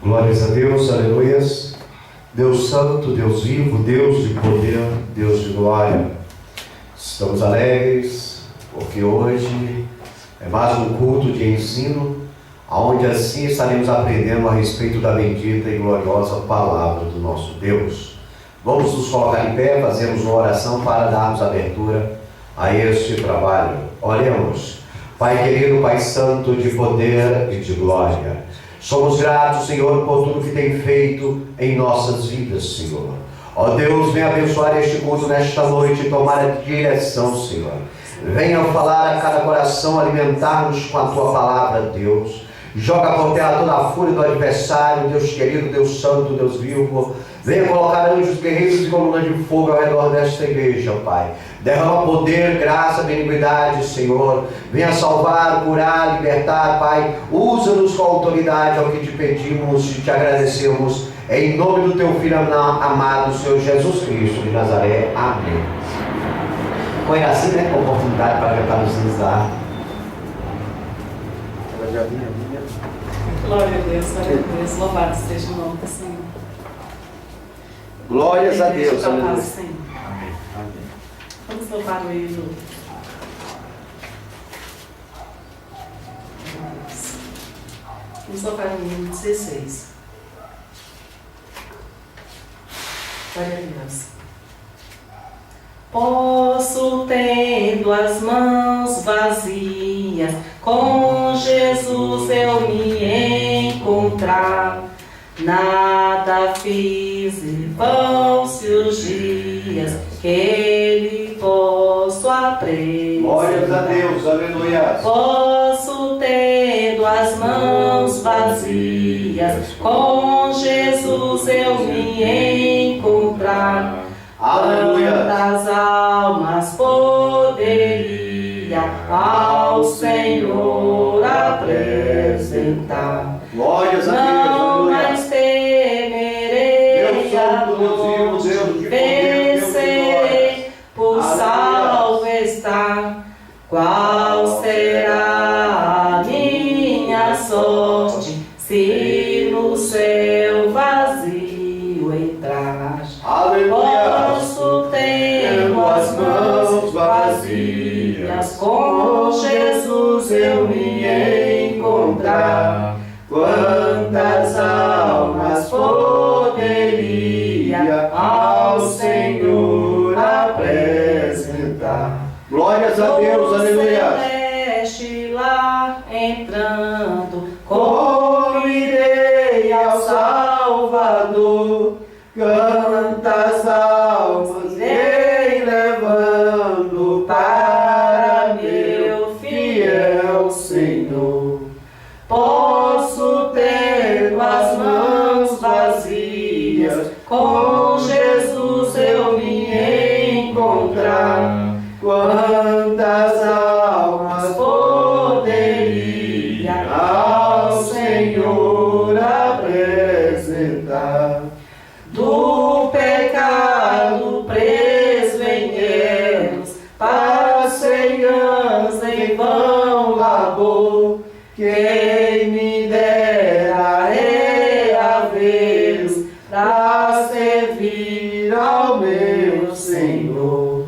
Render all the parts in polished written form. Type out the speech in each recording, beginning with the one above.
Glórias a Deus, aleluias. Deus santo, Deus vivo, Deus de poder, Deus de glória. Estamos alegres porque hoje é mais um culto de ensino, onde assim estaremos aprendendo a respeito da bendita e gloriosa palavra do nosso Deus. Vamos nos colocar em pé, fazermos uma oração para darmos abertura a este trabalho. Oremos. Pai querido, Pai santo, de poder e de glória, somos gratos, Senhor, por tudo que tem feito em nossas vidas, Senhor. Ó Deus, venha abençoar este culto nesta noite e tomar a direção, Senhor. Venha falar a cada coração, alimentar-nos com a Tua palavra, Deus. Joga por terra toda a fúria do adversário, Deus querido, Deus santo, Deus vivo. Venha colocar anjos guerreiros e colunas de fogo ao redor desta igreja, Pai. Derrama poder, graça, benignidade, Senhor. Venha salvar, curar, libertar, Pai. Usa-nos com autoridade, ao que te pedimos e te agradecemos. Em nome do Teu Filho amado, Senhor Jesus Cristo de Nazaré. Amém. Foi assim, né? Com oportunidade para cantar nos dar. Glória a Deus, louvado seja o nome do Senhor. Glórias a Deus, Amém. Amém. Vamos louvar o hino. Vamos louvar o hino 16. Glória a Deus. Posso, tendo as mãos vazias, com Jesus eu me encontrar. Nada fiz e vão-se os dias que Ele posso apresentar. Glórias a Deus, aleluia. Posso, tendo as mãos vazias, com Jesus eu me encontrar. Aleluia. Quantas almas poderia ao Senhor apresentar? Glórias a Deus, Não aleluia. mais temerei Deus santo, Deus vivo, Deus de poder, vencerei, por salvo estar. Qual será a minha sorte se no céu vazio entrar? Aleluia. Posso ter as mãos vazias, com Jesus eu me encontrar. Quantas almas poderia ao Senhor apresentar? Glórias a Deus, aleluia. Celeste lá entrando, como irei ao Salvador? Quantas almas irei levando para meu fiel Senhor? Posso ter as mãos vazias, com Jesus eu me encontrar. Quantas almas poderia ao Senhor apresentar? Do pecado preso em erros, passei anos em vão labor. Quem me dera reavê-los para servir ao meu Senhor.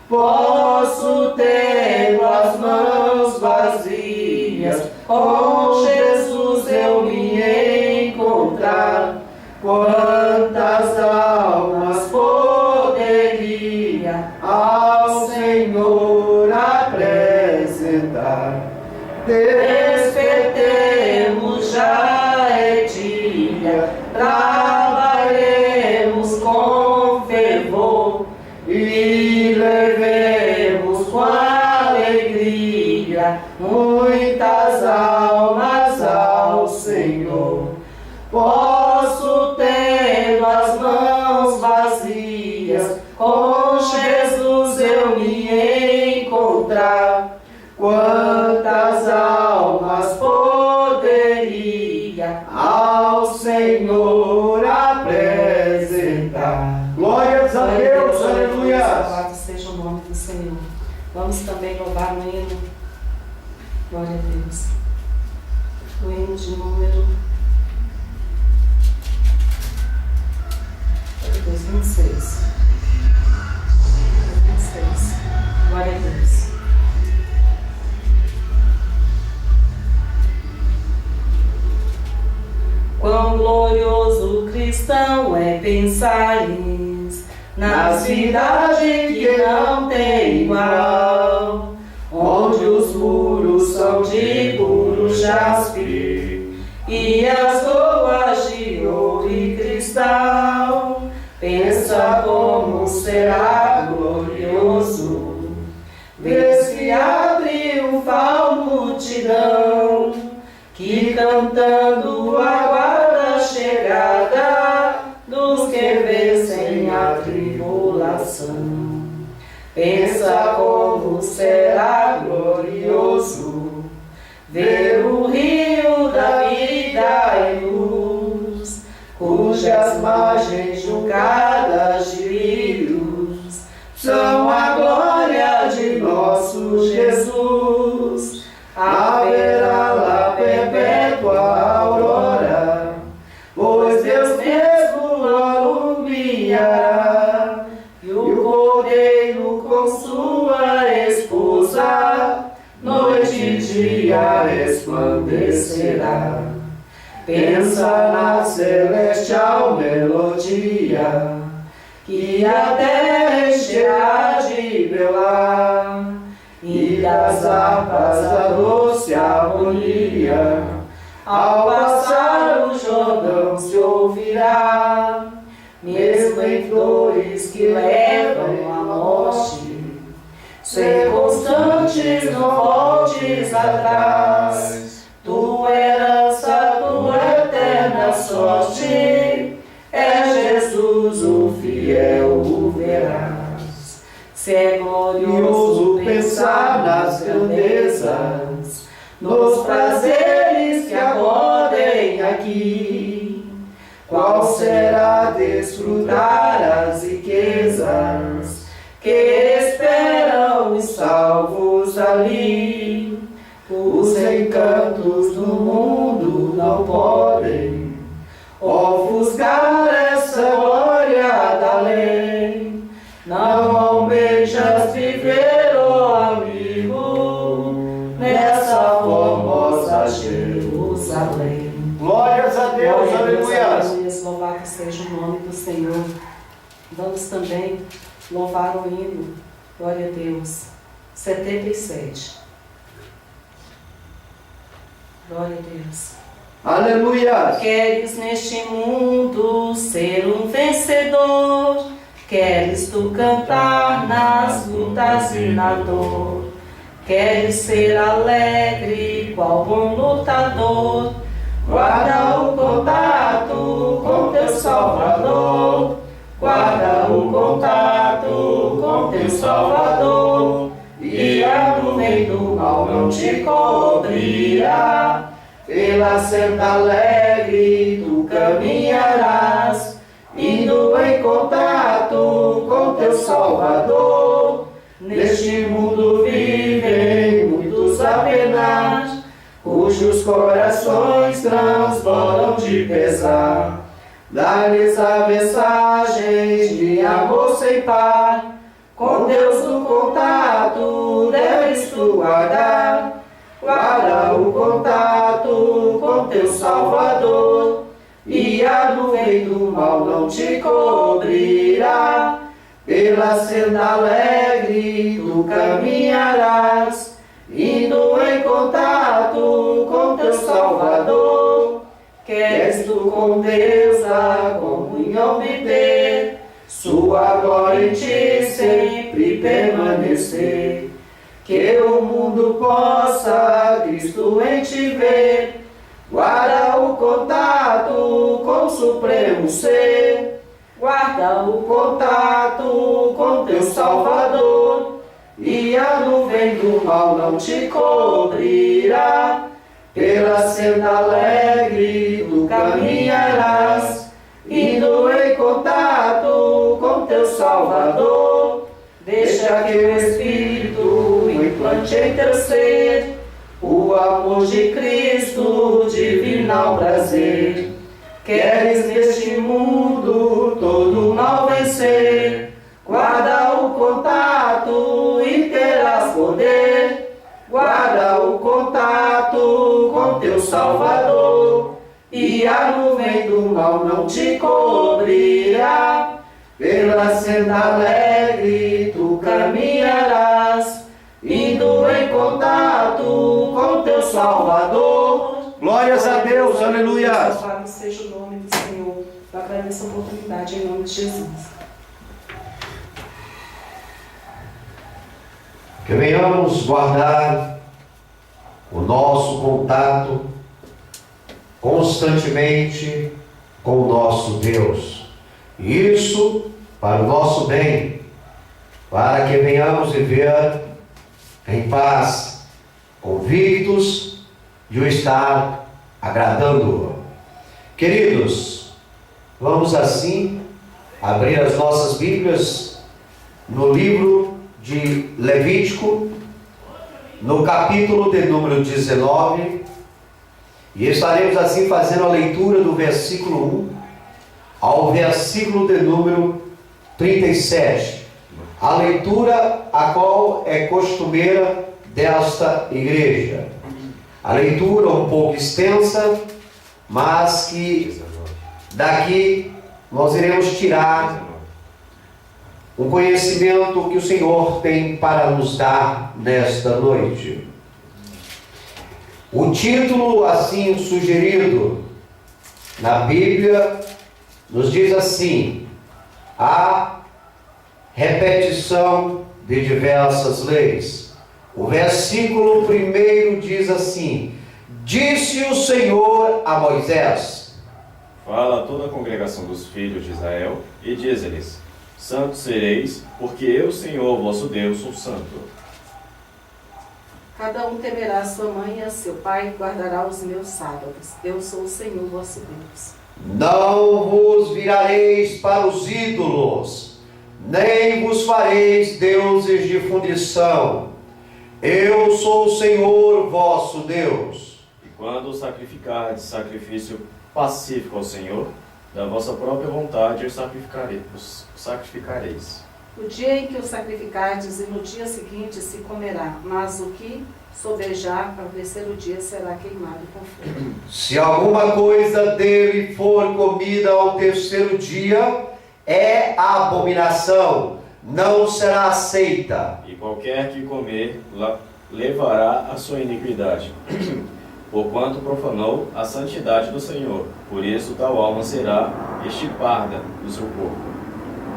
Posso ter as mãos vazias, com Jesus eu me encontrar. Quantas almas poderia ao Senhor apresentar? Despertemos já é dia, trabalhemos com fervor e levemos com alegria muitas almas ao Senhor. Posso ter as mãos vazias, com Jesus eu me encontrar. Quantas almas poderia ao Senhor apresentar? Glórias a Deus, aleluia. Louvado seja o nome do Senhor. Vamos também louvar o hino. Glória a Deus. O hino de número Mateus 26. 26. Glória a Deus. Quão glorioso cristão é pensares na cidade que não tem igual, onde os muros são de puro jaspe e as ruas de ouro e cristal. Pensa como será glorioso ver se a triunfal multidão que cantando aguarda a chegada dos que vencem a tribulação. Pensa como será glorioso ver o rio da vida e luz, cujas margens julgadas de lírios são a glória de nosso Jesus. Haverá lá perpétua aurora, pois Deus mesmo alumiará, e o cordeiro com sua esposa noite e dia resplandecerá. Pensa na celestial melodia que a terra encherá de belar, e das harpas a doce harmonia ao passar o Jordão se ouvirá. Mesmo em flores que levam à morte, ser constantes, não voltes atrás. Tua herança, tua eterna sorte, é Jesus o fiel, o verás. Se é glorioso pensar nas grandezas, nos prazeres que acodem aqui, qual será desfrutar as riquezas que esperam os salvos ali? Os encantos do mundo não podem ofuscar essa glória da lei. Não almejas viver, ó amigo, nessa formosa Jerusalém. Glórias a Deus, aleluia. Louvado seja o nome do Senhor. Vamos também louvar o hino, glória a Deus, 77. Glória a Deus. Aleluia. Queres neste mundo ser um vencedor? Queres tu cantar nas lutas e na dor? Queres ser alegre, qual bom lutador? Guarda o contato com teu Salvador. Guarda o contato com teu Salvador. E a nuvem do mal não te cobrirá. Pela senda alegre tu caminharás, indo em contato com teu Salvador. Neste mundo vivem muitos a penar, cujos corações transbordam de pesar. Dá-lhes a mensagem de amor sem par. Com Deus no contato deves tu guardar. Guarda o contato com teu Salvador, e a nuvem do mal não te cobrirá. Pela senda alegre tu caminharás, indo em contato com teu Salvador. Queres tu com Deus a comunhão viver, sua glória em ti sempre permanecer. Que o mundo possa Cristo em ti ver. Guarda o contato com o supremo ser. Guarda o contato com teu Salvador, e a nuvem do mal não te cobrirá. Pela senda alegre tu caminharás, indo em contato com teu Salvador. Deixa que o Espírito implante em teu ser o amor de Cristo, divinal prazer. Queres neste mundo todo mal vencer, guarda o contato e terás poder. Guarda o contato com teu Salvador, e a nuvem do mal não te cobrirá. Pela senda alegre tu caminharás, indo em contato com teu Salvador. Glórias a Deus, aleluia. Louvado seja o nome do Senhor. Eu agradeço a oportunidade em nome de Jesus. Que venhamos guardar o nosso contato constantemente com o nosso Deus. Isso para o nosso bem, para que venhamos viver em paz, convictos de o estar agradando-o. Queridos, vamos assim abrir as nossas Bíblias no livro de Levítico, no capítulo de número 19, e estaremos assim fazendo a leitura do versículo 1 ao versículo de número 37. A leitura a qual é costumeira desta igreja. A leitura um pouco extensa, mas que daqui nós iremos tirar um conhecimento que o Senhor tem para nos dar nesta noite. O título assim sugerido na Bíblia nos diz assim: a repetição de diversas leis. O versículo 1 diz assim: disse o Senhor a Moisés: fala a toda a congregação dos filhos de Israel e diz-lhes: santos sereis, porque eu, Senhor, vosso Deus, sou santo. Cada um temerá a sua mãe e a seu pai e guardará os meus sábados. Eu sou o Senhor vosso Deus. Não vos virareis para os ídolos, nem vos fareis deuses de fundição. Eu sou o Senhor vosso Deus. E quando sacrificardes sacrifício pacífico ao Senhor, da vossa própria vontade os sacrificareis. No dia em que o sacrificardes e no dia seguinte se comerá, mas o que sobejar ao terceiro dia será queimado com fogo. Se alguma coisa dele for comida ao terceiro dia, é abominação, não será aceita. E qualquer que comer levará a sua iniquidade, porquanto profanou a santidade do Senhor. Por isso tal alma será extirpada do seu corpo.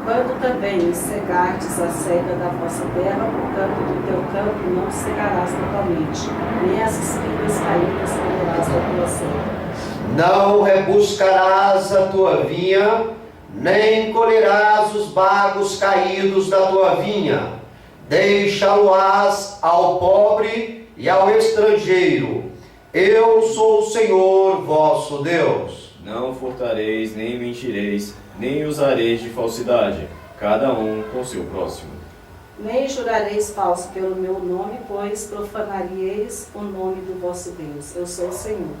Quando também cegardes a cega da vossa terra, o campo do teu campo não cegarás totalmente, nem as espigas caídas comerás da tua cega. Não rebuscarás a tua vinha, nem colherás os bagos caídos da tua vinha. Deixá-lo-ás ao pobre e ao estrangeiro. Eu sou o Senhor vosso Deus. Não furtareis, nem mentireis, nem usareis de falsidade, cada um com seu próximo. Nem jurareis falso pelo meu nome, pois profanaríeis o nome do vosso Deus. Eu sou o Senhor.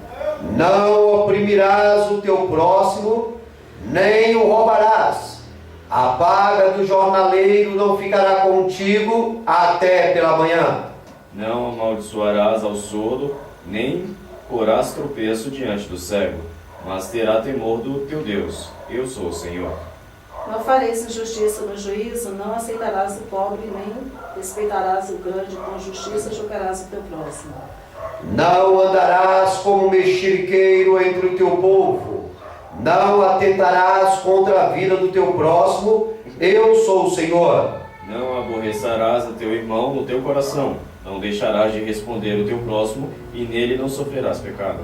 Não oprimirás o teu próximo, nem o roubarás. A paga do jornaleiro não ficará contigo até pela manhã. Não amaldiçoarás ao surdo, nem porás tropeço diante do cego, mas terá temor do teu Deus. Eu sou o Senhor. Não fareis injustiça no juízo, não aceitarás o pobre, nem respeitarás o grande, com justiça julgarás o teu próximo. Não andarás como mexeriqueiro entre o teu povo, não atentarás contra a vida do teu próximo. Eu sou o Senhor. Não aborrecerás a teu irmão no teu coração, não deixarás de responder o teu próximo, e nele não sofrerás pecado.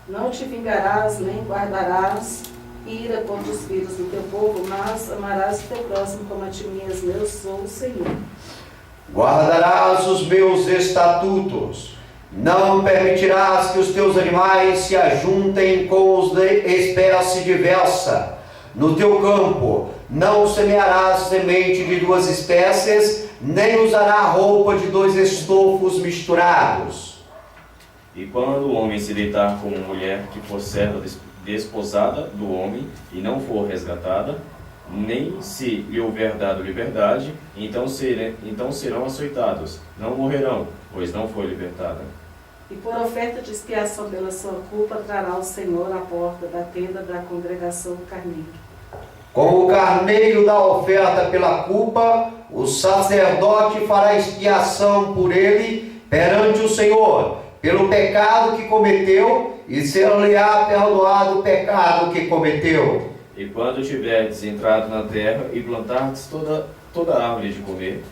Não te vingarás, nem guardarás ira contra os filhos do teu povo, mas amarás o teu próximo como a ti mesmo. Eu sou o Senhor. Guardarás os meus estatutos. Não permitirás que os teus animais se ajuntem com os de espécie diversa. No teu campo não semearás semente de duas espécies, nem usará roupa de dois estofos misturados. E quando o homem se deitar com uma mulher que for serva desposada do homem e não for resgatada, nem se lhe houver dado liberdade, então serão açoitados, não morrerão, pois não foi libertada. E por oferta de expiação pela sua culpa, trará o Senhor à porta da tenda da congregação do carneiro. Com o carneiro da oferta pela culpa, o sacerdote fará expiação por ele perante o Senhor, pelo pecado que cometeu, e ser-lhe-á perdoado o pecado que cometeu. E quando tiverdes entrado na terra e plantardes toda árvore de comer,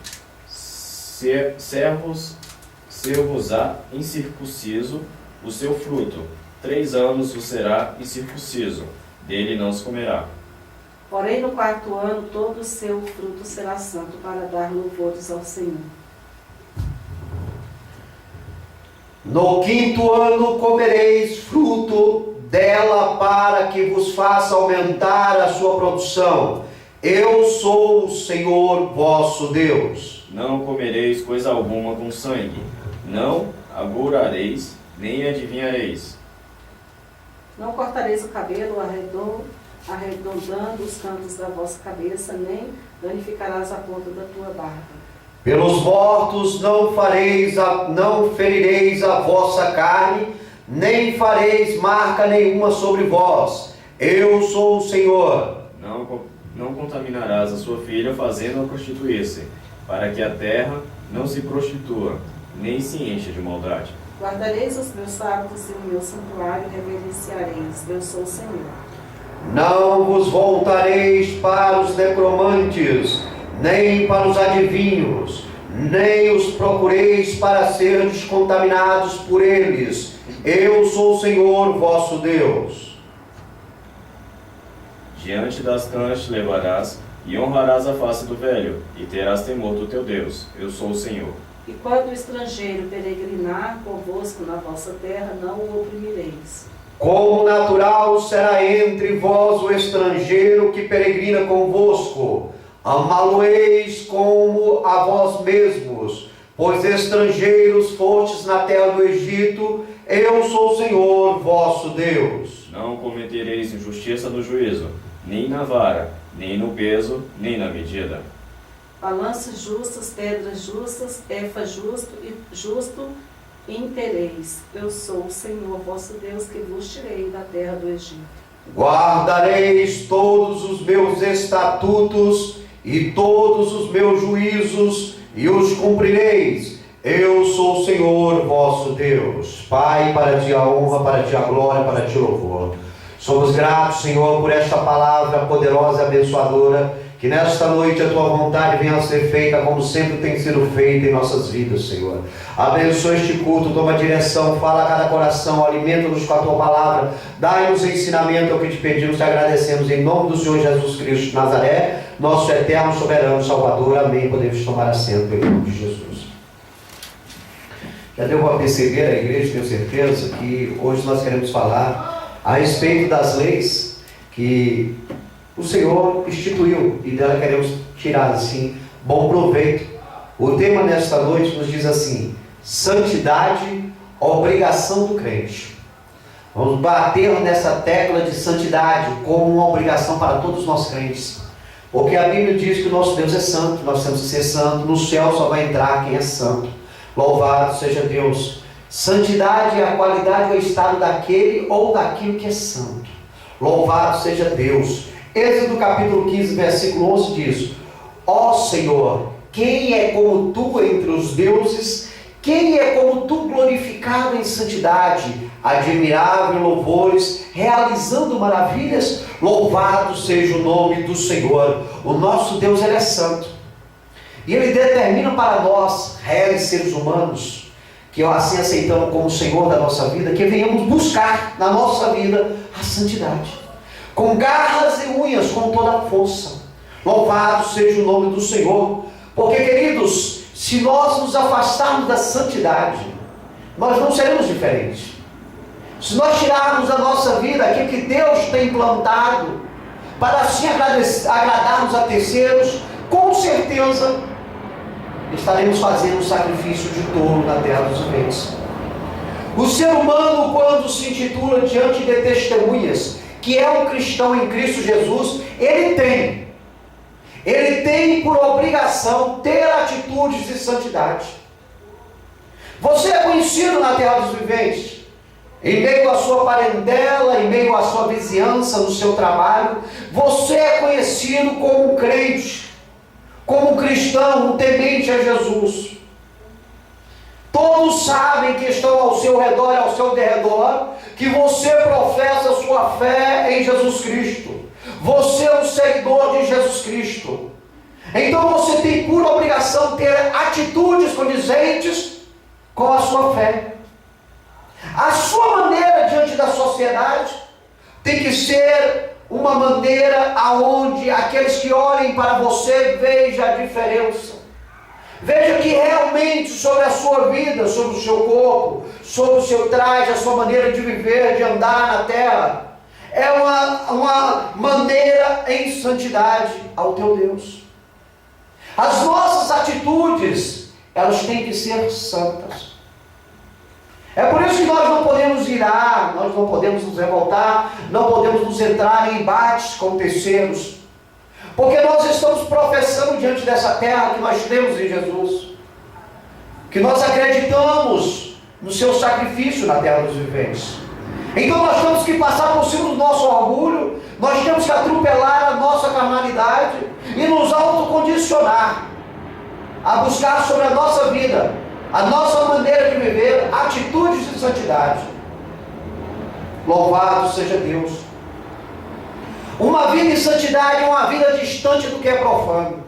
ser-vos-á incircunciso o seu fruto. 3 anos vos será incircunciso, dele não se comerá. Porém, no 4º ano, todo o seu fruto será santo, para dar louvores ao Senhor. No 5º ano comereis fruto dela, para que vos faça aumentar a sua produção. Eu sou o Senhor vosso Deus. Não comereis coisa alguma com sangue, não agourareis, nem adivinhareis. Não cortareis o cabelo arredondando os cantos da vossa cabeça, nem danificarás a ponta da tua barba. Pelos mortos não ferireis a vossa carne, nem fareis marca nenhuma sobre vós. Eu sou o Senhor. Não contaminarás a sua filha fazendo-a prostituir-se, para que a terra não se prostitua, nem se encha de maldade. Guardareis os meus sábados e o meu santuário reverenciareis. Eu sou o Senhor. Não vos voltareis para os necromantes, nem para os adivinhos, nem os procureis para ser descontaminados por eles. Eu sou o Senhor vosso Deus. Diante das cãs te levarás, e honrarás a face do velho, e terás temor do teu Deus. Eu sou o Senhor. E quando o estrangeiro peregrinar convosco na vossa terra, não o oprimireis. Como natural será entre vós o estrangeiro que peregrina convosco. Amá-lo-eis como a vós mesmos, pois estrangeiros fostes na terra do Egito. Eu sou o Senhor vosso Deus. Não cometereis injustiça no juízo, nem na vara, nem no peso, nem na medida. Balanças justas, pedras justas, efa justo intereis. Eu sou o Senhor vosso Deus, que vos tirei da terra do Egito. Guardareis todos os meus estatutos e todos os meus juízos, e os cumprireis. Eu sou o Senhor vosso Deus. Pai, para ti a honra, para ti a glória, para ti o louvor. Somos gratos, Senhor, por esta palavra poderosa e abençoadora, que nesta noite a tua vontade venha a ser feita como sempre tem sido feita em nossas vidas, Senhor. Abençoa este culto, toma direção, fala a cada coração, alimenta-nos com a tua palavra, dai-nos ensinamento, é o que te pedimos, te agradecemos em nome do Senhor Jesus Cristo de Nazaré, nosso eterno, soberano, Salvador. Amém. Podemos tomar assento em nome de Jesus. Já deu para perceber a igreja, tenho certeza, que hoje nós queremos falar a respeito das leis que o Senhor instituiu, e dela queremos tirar, assim, bom proveito. O tema nesta noite nos diz assim: santidade, obrigação do crente. Vamos bater nessa tecla de santidade como uma obrigação para todos nós crentes, porque a Bíblia diz que o nosso Deus é santo, nós temos que ser santo, no céu só vai entrar quem é santo. Louvado seja Deus. Santidade é a qualidade ou estado daquele ou daquilo que é santo. Louvado seja Deus. Êxodo capítulo 15, versículo 11 diz: ó Senhor, quem é como tu entre os deuses? Quem é como tu glorificado em santidade, admirável em louvores, realizando maravilhas? Louvado seja o nome do Senhor. O nosso Deus, Ele é santo. E Ele determina para nós, réis seres humanos, que assim aceitamos como Senhor da nossa vida, que venhamos buscar na nossa vida a santidade, com garras e unhas, com toda a força. Louvado seja o nome do Senhor, porque, queridos, se nós nos afastarmos da santidade, nós não seremos diferentes. Se nós tirarmos da nossa vida aquilo que Deus tem plantado, para assim agradarmos a terceiros, com certeza estaremos fazendo um sacrifício de touro na terra dos viventes. O ser humano, quando se intitula diante de testemunhas, que é um cristão em Cristo Jesus, ele tem por obrigação ter atitudes de santidade. Você é conhecido na terra dos viventes, em meio à sua parentela, em meio à sua vizinhança, no seu trabalho. Você é conhecido como um crente, como um cristão, um temente a Jesus. Todos sabem que estão ao seu redor e ao seu derredor que você professa a sua fé em Jesus Cristo. Você é um seguidor de Jesus Cristo. Então você tem por obrigação ter atitudes condizentes com a sua fé. A sua maneira diante da sociedade tem que ser uma maneira aonde aqueles que olhem para você vejam a diferença. Veja que realmente sobre a sua vida, sobre o seu corpo, sobre o seu traje, a sua maneira de viver, de andar na terra, é uma maneira em santidade ao teu Deus. As nossas atitudes, elas têm que ser santas. É por isso que nós não podemos irar, nós não podemos nos revoltar, não podemos nos entrar em embates com terceiros, porque nós estamos professando diante dessa terra que nós temos em Jesus, que nós acreditamos no seu sacrifício na terra dos viventes. Então nós temos que passar por cima do nosso orgulho, nós temos que atropelar a nossa carnalidade e nos autocondicionar a buscar sobre a nossa vida, a nossa maneira de viver, atitudes de santidade. Louvado seja Deus. Uma vida em santidade é uma vida distante do que é profano.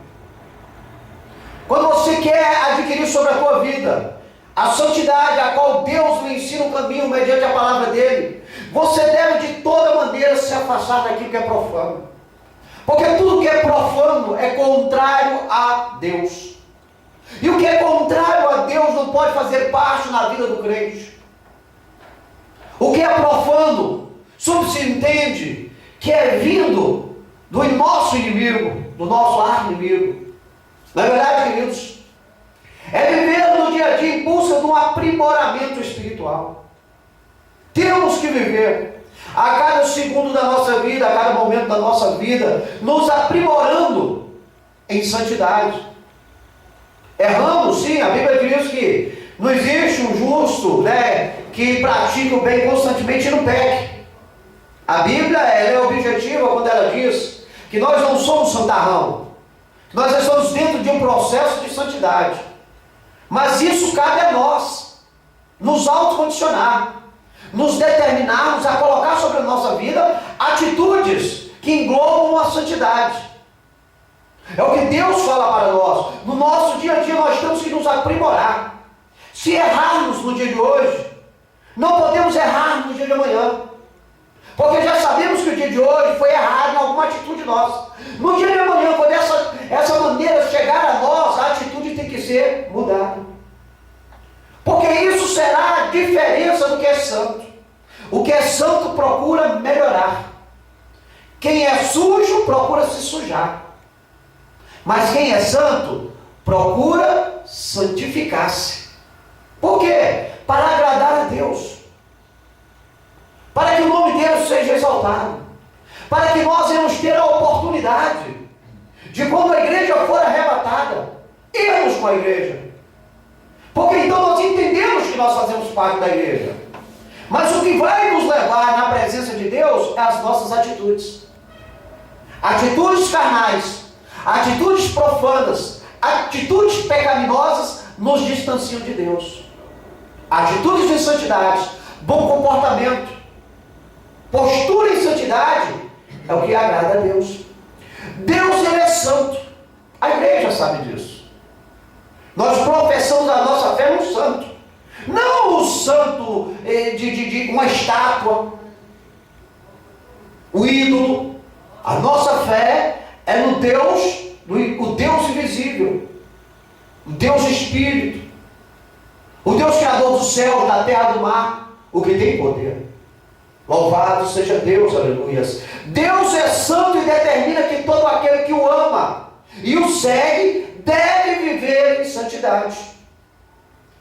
Quando você quer adquirir sobre a tua vida a santidade a qual Deus lhe ensina o caminho mediante a palavra dele, você deve de toda maneira se afastar daquilo que é profano. Porque tudo que é profano é contrário a Deus. E o que é contrário a Deus não pode fazer parte na vida do crente. O que é profano, subentende que é vindo do nosso inimigo, do nosso arqui-inimigo. Não é verdade, queridos? É viver no dia a dia em busca de um aprimoramento espiritual. Temos que viver a cada segundo da nossa vida, a cada momento da nossa vida, nos aprimorando em santidade. Erramos, sim, a Bíblia diz que não existe um justo, que pratique o bem constantemente e não peque. A Bíblia ela é objetiva quando ela diz que nós não somos santarrão, nós estamos dentro de um processo de santidade. Mas isso cabe a nós, nos autocondicionar, nos determinarmos a colocar sobre a nossa vida atitudes que englobam a santidade. É o que Deus fala para nós. No nosso dia a dia nós temos que nos aprimorar. Se errarmos no dia de hoje, não podemos errar no dia de amanhã, porque já sabemos que o dia de hoje foi errado em alguma atitude nossa. No dia de amanhã, quando essa maneira chegar a nós, a atitude tem que ser mudada, porque isso será a diferença do que é santo. O que é santo procura melhorar. Quem é sujo procura se sujar. Mas quem é santo procura santificar-se. Por quê? Para agradar a Deus, para que o nome de Deus seja exaltado, para que nós venhamos ter a oportunidade de, quando a igreja for arrebatada, irmos com a igreja. Porque então nós entendemos que nós fazemos parte da igreja. Mas o que vai nos levar na presença de Deus é as nossas atitudes. Atitudes carnais, atitudes profanas, atitudes pecaminosas nos distanciam de Deus. Atitudes de santidade, bom comportamento, postura em santidade é o que agrada a Deus. Deus ele é santo. A igreja sabe disso. Nós professamos a nossa fé no santo, não o santo de uma estátua, o ídolo. A nossa fé é no Deus, o Deus invisível, o Deus Espírito, o Deus Criador dos céus, da terra, do mar, o que tem poder. Louvado seja Deus, aleluias. Deus é santo e determina que todo aquele que o ama e o segue deve viver em santidade.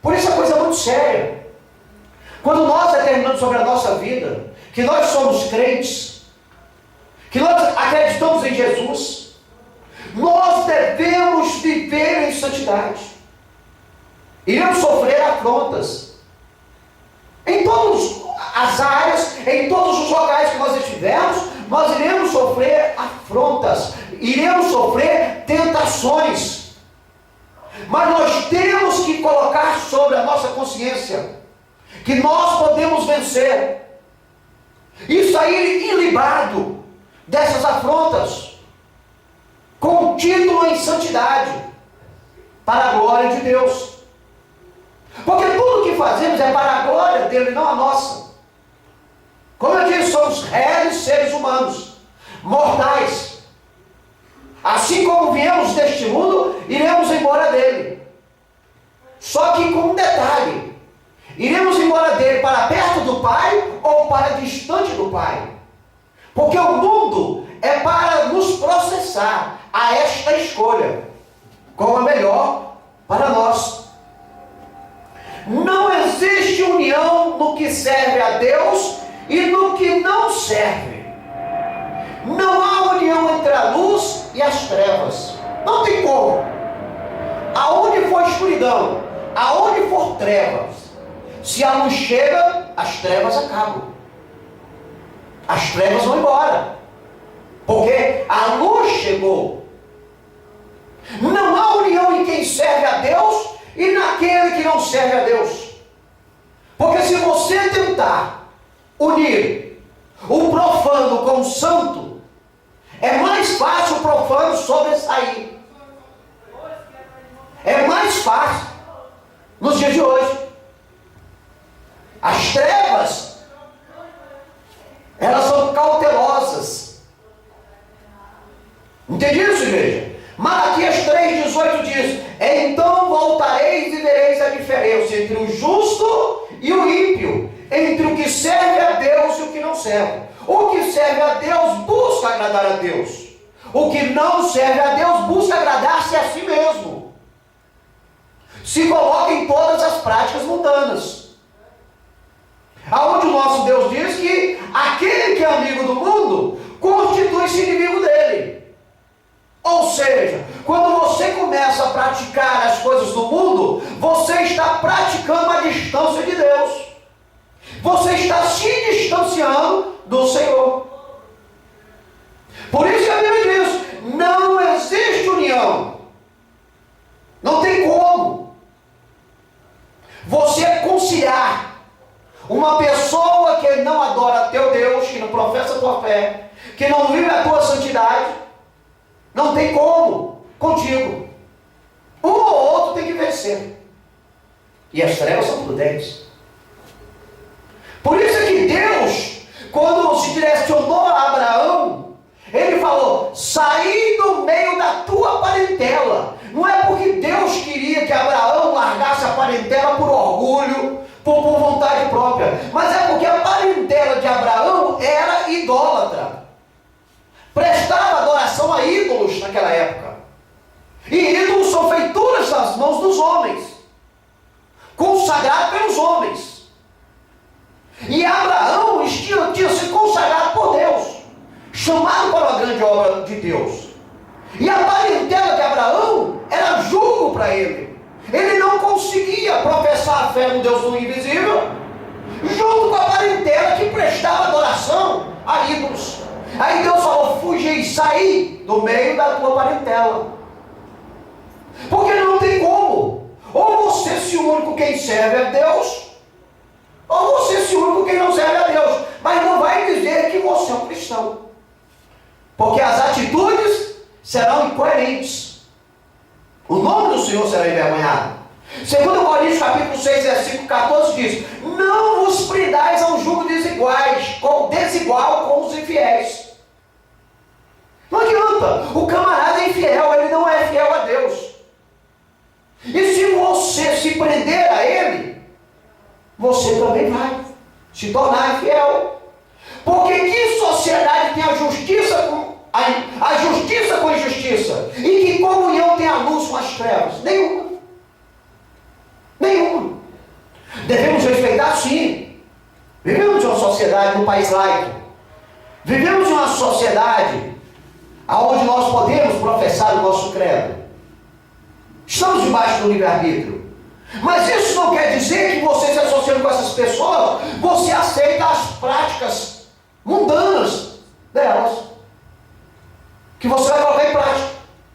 Por isso é coisa muito séria. Quando nós determinamos sobre a nossa vida que nós somos crentes, que nós acreditamos em Jesus, nós devemos viver em santidade. Iremos sofrer afrontas em todas as áreas, em todos os locais que nós estivermos. Nós iremos sofrer afrontas, iremos sofrer tentações, mas nós temos que colocar sobre a nossa consciência que nós podemos vencer e sair ilibado dessas afrontas com um título em santidade para a glória de Deus. Porque tudo que fazemos é para a glória dele, não a nossa. Como eu disse, somos réis seres humanos, mortais. Assim como viemos deste mundo, iremos embora dele. Só que com um detalhe: iremos embora dele para perto do Pai ou para distante do Pai. Porque o mundo é para nos processar a esta escolha, qual é melhor para nós. Não existe união no que serve a Deus e no que não serve. Não há união entre a luz e as trevas. Não tem como. Aonde for escuridão, aonde for trevas, se a luz chega, as trevas acabam. As trevas vão embora. Porque a luz chegou. Não há união em quem serve a Deus e naquele que não serve a Deus. Porque se você tentar unir o profano com o santo, é mais fácil o profano sobressair. É mais fácil nos dias de hoje. As trevas, elas são cautelosas. Entende isso, igreja? Malaquias 3,18 diz: então voltareis e vereis a diferença entre o justo e o ímpio, entre o que serve a Deus e o que não serve. O que serve a Deus busca agradar a Deus. O que não serve a Deus busca agradar-se a si mesmo. Se coloca em todas as práticas mundanas. Aonde o nosso Deus diz que aquele que é amigo do mundo constitui-se inimigo dele. Ou seja, quando você começa a praticar as coisas do mundo, você está praticando a distância de Deus. Você está se distanciando do Senhor. Por isso que a Bíblia diz: não existe união. Não tem como você conciliar uma pessoa que não adora teu Deus, que não professa a tua fé, que não vive a tua santidade. Não tem como contigo. Um ou outro tem que vencer. E as trevas são prudentes. Por isso é que Deus, quando se direcionou a Abraão, ele falou: saí do meio da tua parentela. Não é porque Deus queria que Abraão largasse a parentela por orgulho, por vontade própria, mas é porque a parentela de Abraão era idólatra. Prestava adoração a ídolos naquela época. E ídolos são feituras das mãos dos homens, consagrado pelos homens. E Abraão tinha sido consagrado por Deus, chamado para uma grande obra de Deus. E a parentela de Abraão era jugo para ele. Ele não conseguia professar a fé no Deus do invisível, junto com a parentela que prestava adoração a ídolos. Aí Deus falou: fugi, saí do meio da tua parentela. Porque não tem como. Ou você se une com quem serve a Deus, ou você se une com quem não serve a Deus. Mas não vai dizer que você é um cristão. Porque as atitudes serão incoerentes. O nome do Senhor será envergonhado. 2 Coríntios capítulo 6, versículo 14 diz: não vos prendais ao jugo desigual com os infiéis. Não adianta, o camarada é infiel, ele não é fiel a Deus. E se você se prender a ele, você também vai se tornar infiel. Porque que sociedade tem a justiça com injustiça? E que comunhão tem a luz com as trevas? Nenhuma. Nenhuma. Devemos respeitar, sim. Vivemos em uma sociedade, num país laico. Vivemos em uma sociedade onde nós podemos professar o nosso credo. Estamos debaixo do livre-arbítrio. Mas isso não quer dizer que você, se associando com essas pessoas, você aceita as práticas mundanas delas, que você vai colocar em prática.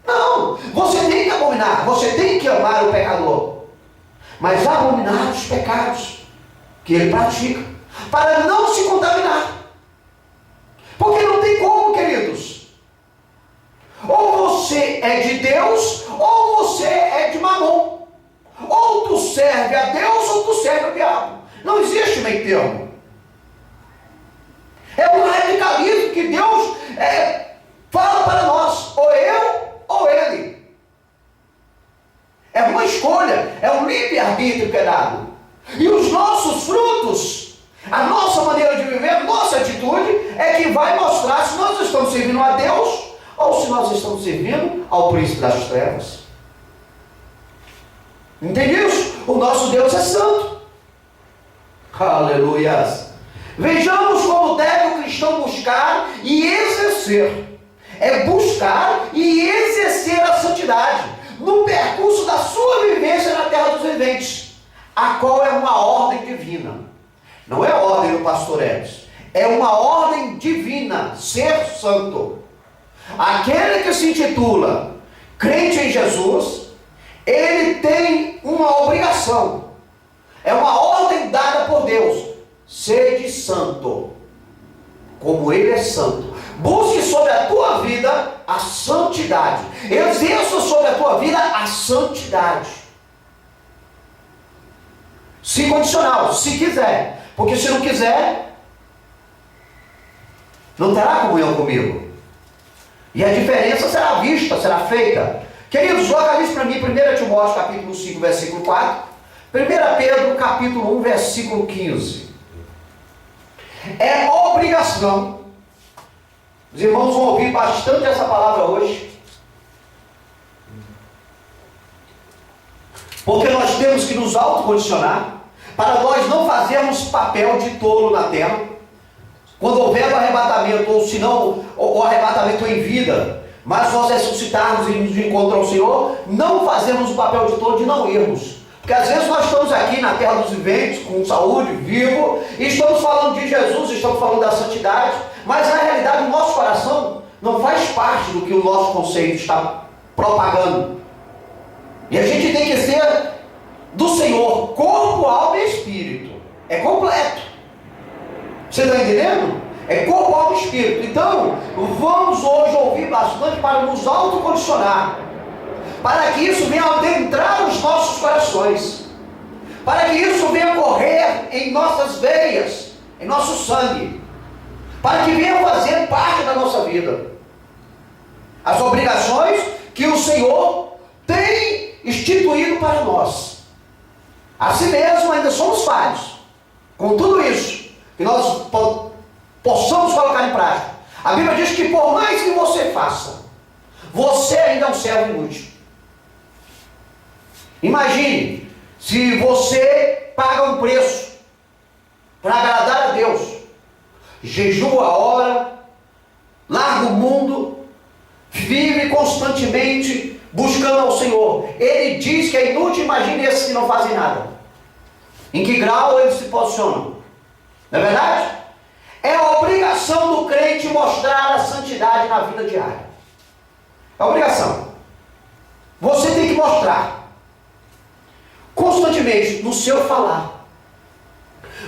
Não, você tem que abominar, você tem que amar o pecador, mas abominar os pecados que ele pratica, para não se contaminar. Porque não tem como, queridos. Ou você é de Deus, ou você é de Mamon. Ou tu serve a Deus, ou tu serve ao diabo. Não existe meio termo. É um radicalismo que Deus fala para nós, ou eu, ou ele. É uma escolha, é um livre-arbítrio que é dado. E os nossos frutos, a nossa maneira de viver, a nossa atitude, é que vai mostrar se nós estamos servindo a Deus, ou se nós estamos servindo ao príncipe das trevas. Entende isso? O nosso Deus é santo. Aleluias. Vejamos como deve o cristão buscar e exercer. É buscar e exercer a santidade no percurso da sua vivência na terra dos viventes, a qual é uma ordem divina. Não é a ordem do pastor Edson, é uma ordem divina, ser santo. Aquele que se intitula crente em Jesus, ele tem uma obrigação, é uma ordem dada por Deus: sede santo, como ele é santo. Busque sobre a tua vida a santidade, exerça sobre a tua vida a santidade. Se condicional, se quiser, porque se não quiser, não terá comunhão comigo. E a diferença será vista, será feita. Queridos, localize para mim 1 Timóteo capítulo 5, versículo 4. 1 Pedro capítulo 1, versículo 15. É obrigação. Os irmãos vão ouvir bastante essa palavra hoje. Porque nós temos que nos autocondicionar para nós não fazermos papel de tolo na terra. Quando houver o arrebatamento, ou se não, o arrebatamento em vida, mas nós ressuscitarmos e nos encontrar o Senhor, não fazemos o papel de tolo de não irmos. Porque às vezes nós estamos aqui na terra dos viventes, com saúde, vivo, e estamos falando de Jesus, estamos falando da santidade, mas na realidade o nosso coração não faz parte do que o nosso conceito está propagando. E a gente tem que ser do Senhor, corpo, alma e espírito. É completo. Você está entendendo? É corpo, alma e espírito. Então, vamos hoje ouvir bastante para nos autocondicionar, para que isso venha adentrar os nossos corações, para que isso venha correr em nossas veias, em nosso sangue, para que venha fazer parte da nossa vida. As obrigações que o Senhor tem instituído para nós. Assim mesmo ainda somos falhos. Com tudo isso, que nós possamos colocar em prática. A Bíblia diz que por mais que você faça, você ainda é um servo inútil. Imagine, se você paga um preço para agradar a Deus, jejua a hora, larga o mundo, vive constantemente buscando ao Senhor. Ele diz que é inútil. Imagine esses que não fazem nada. Em que grau eles se posicionam? Não é verdade? É a obrigação do crente mostrar a santidade na vida diária. É a obrigação. Você tem que mostrar constantemente no seu falar,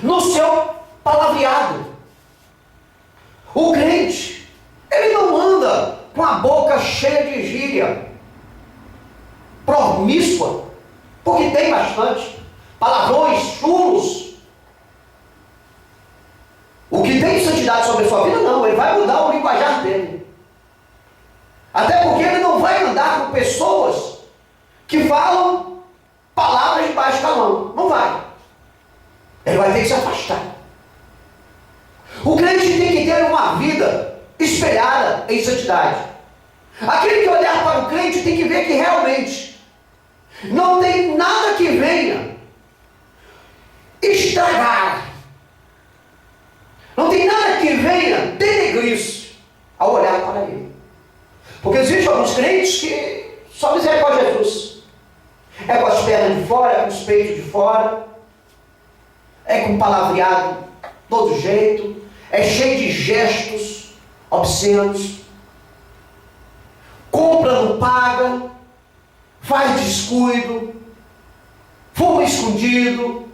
no seu palavreado. O crente, ele não anda com a boca cheia de gíria, promíscua, porque tem bastante, palavrões, chulos. O que tem santidade sobre a sua vida, não, ele vai mudar o linguajar dele. Até porque ele não vai andar com pessoas que falam palavras de baixo calão. Não vai. Ele vai ter que se afastar. O crente tem que ter uma vida espelhada em santidade. Aquele que olhar para o crente tem que ver que realmente não tem nada que venha estragar Não tem nada que venha denegrir-se ao olhar para Ele. Porque existem alguns crentes que só misericórdia de Jesus. É com as pernas de fora, é com os peitos de fora, é com palavreado de todo jeito, é cheio de gestos obscenos, compra, não paga, faz descuido, fuma escondido,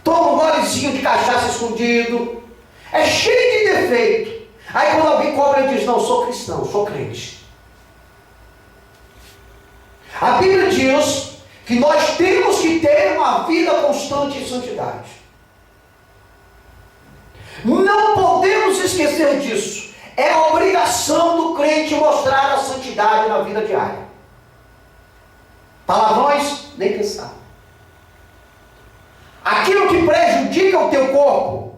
toma um golezinho de cachaça escondido, é cheio de defeito. Aí quando alguém cobra, ele diz: não, sou cristão, sou crente. A Bíblia diz que nós temos que ter uma vida constante em santidade. Não podemos esquecer disso. É a obrigação do crente mostrar a santidade na vida diária. Palavrões, nem pensar. Aquilo que prejudica o teu corpo,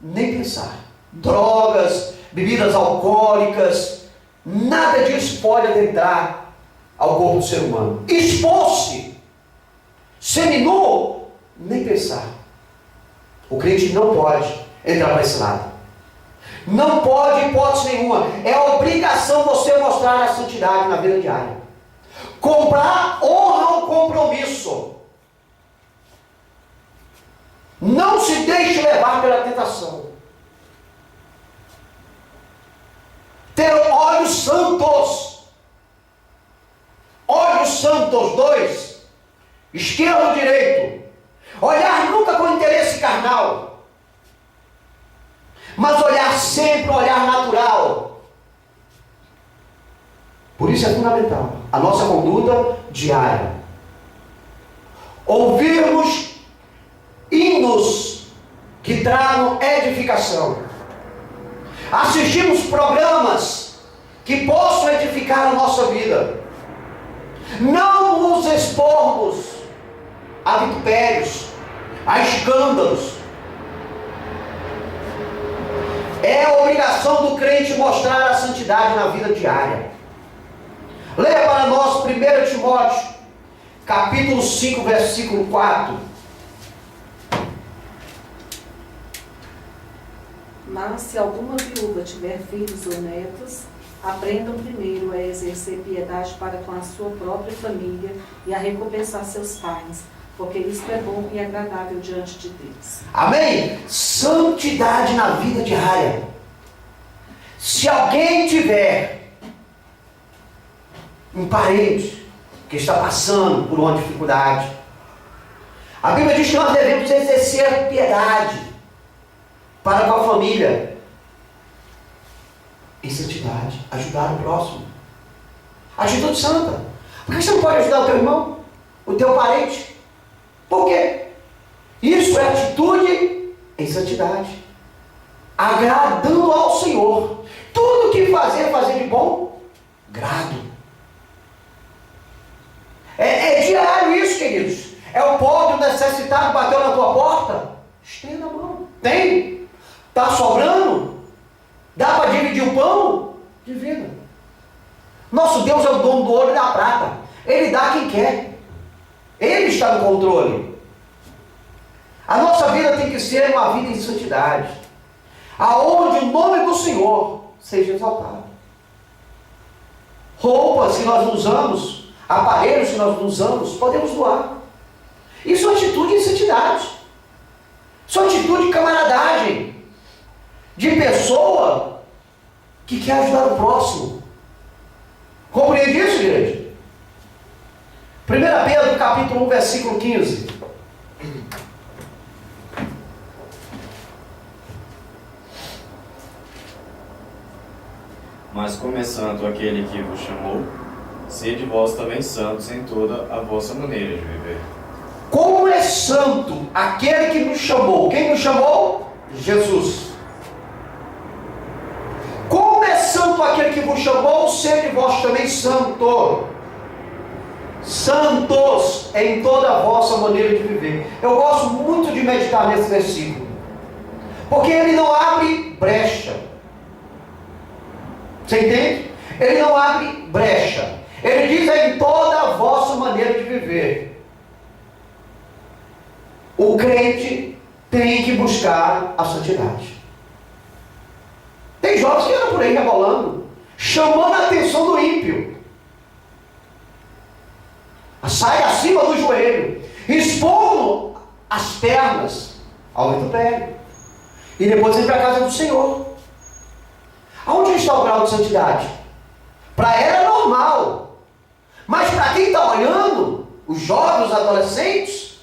nem pensar. Drogas, bebidas alcoólicas, nada disso pode adentrar ao corpo do ser humano. Expor-se, seminu, nem pensar. O crente não pode entrar para esse lado. Não pode, hipótese nenhuma. É obrigação você mostrar a santidade na vida diária. Comprar honra ao compromisso. Não se deixe levar pela tentação. Ter olhos santos. Olhos santos, 2, esquerdo, direito. Olhar nunca com interesse carnal, mas olhar sempre, olhar natural. Por isso é fundamental a nossa conduta diária. Ouvirmos hinos que tragam edificação. Assistirmos programas que possam edificar a nossa vida. Não nos expormos a vitupérios, a escândalos. É a obrigação do crente mostrar a santidade na vida diária. Leia para nós 1 Timóteo, capítulo 5, versículo 4. Mas se alguma viúva tiver filhos ou netos, aprendam primeiro a exercer piedade para com a sua própria família e a recompensar seus pais, porque isso é bom e agradável diante de Deus. Amém? Santidade na vida diária. Se alguém tiver um parente que está passando por uma dificuldade, a Bíblia diz que nós devemos exercer piedade para com a família. Em santidade, ajudar o próximo. Atitude santa. Por que você não pode ajudar o teu irmão? O teu parente? Por quê? Isso é atitude em santidade. Agradando ao Senhor. Tudo que fazer de bom grado. É diário isso, queridos. É o pobre, o necessitado bateu na tua porta. Estenda a mão. Tem? Está sobrando? Dá para dividir o pão? Divida. Nosso Deus é o dono do ouro e da prata. Ele dá a quem quer. Ele está no controle. A nossa vida tem que ser uma vida em santidade, aonde o nome do Senhor seja exaltado. Roupas que nós não usamos, aparelhos que nós não usamos, podemos doar. Isso é atitude em santidade. Isso é atitude de camaradagem, de pessoa que quer ajudar o próximo. Compreende isso, igreja? 1 Pedro capítulo 1, versículo 15. Mas como é santo aquele que vos chamou, sede vós também santos em toda a vossa maneira de viver. Como é santo aquele que nos chamou? Quem nos chamou? Jesus. Como é santo aquele que vos chamou, sede vós também santo. Santos em toda a vossa maneira de viver. Eu gosto muito de meditar nesse versículo, porque ele não abre brecha. Você entende? Ele não abre brecha. Ele diz em toda a vossa maneira de viver. O crente tem que buscar a santidade. Tem jovens que andam por aí rebolando, chamando a atenção do ímpio. Sai acima do joelho, expondo as pernas ao vitupério. E depois vem para a casa do Senhor. Aonde está o grau de santidade? Para ela é normal. Mas para quem está olhando, os jovens, os adolescentes,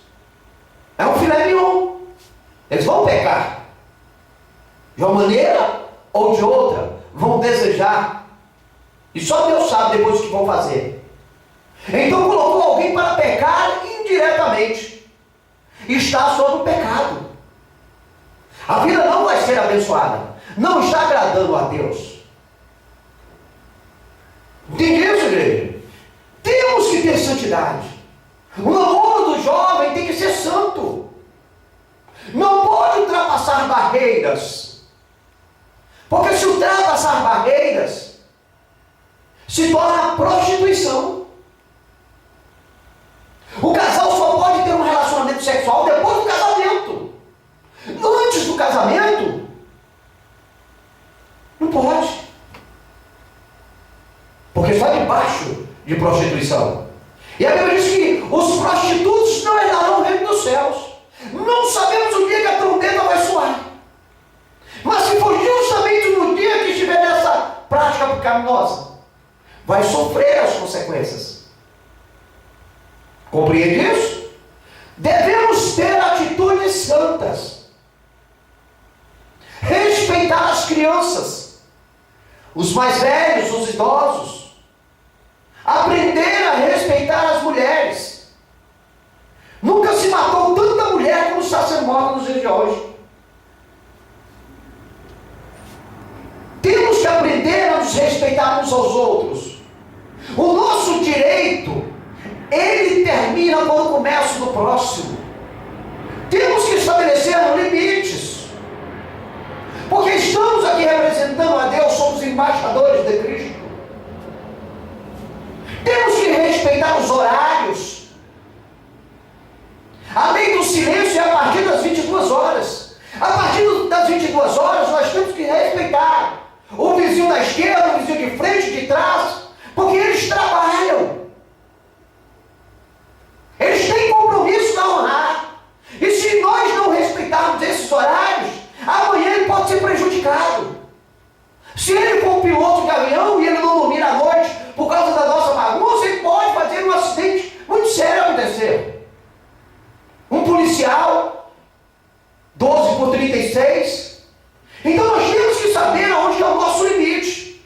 é um filé mignon. Eles vão pecar. De uma maneira ou de outra, vão desejar. E só Deus sabe depois o que vão fazer. Então colocou alguém para pecar indiretamente. Está sob o pecado. A vida não vai ser abençoada. Não está agradando a Deus. Entende isso, igreja? Temos que ter santidade. O namoro do jovem tem que ser santo. Não pode ultrapassar barreiras. Porque se ultrapassar barreiras, se torna prostituição. O casal só pode ter um relacionamento sexual depois do casamento. Antes do casamento, não pode. Porque está debaixo de prostituição. E a Bíblia diz que os prostitutos não herdarão o reino dos céus. Não sabemos o dia que a trombeta vai soar. Mas se for justamente no dia que estiver nessa prática pecaminosa, vai sofrer as consequências. Compreende isso? Devemos ter atitudes santas. Respeitar as crianças, os mais velhos, os idosos. Aprender a respeitar as mulheres. Nunca se matou tanta mulher como está sendo morta nos dias de hoje. Temos que aprender a nos respeitar uns aos outros. O nosso direito, ele termina quando começa o do próximo. Temos que estabelecer limites. Porque estamos aqui representando a Deus, somos embaixadores de Cristo. Temos que respeitar os horários. A lei do silêncio é a partir das 22 horas. A partir das 22 horas nós temos que respeitar o vizinho da esquerda, o vizinho de frente, de trás, porque eles trabalham. Eles têm compromisso a honrar. E se nós não respeitarmos esses horários, amanhã ele pode ser prejudicado. Se ele for um piloto de avião e ele não dormir à noite por causa da nossa bagunça, ele pode fazer um acidente muito sério acontecer. Um policial, 12/36. Então nós temos que saber aonde é o nosso limite.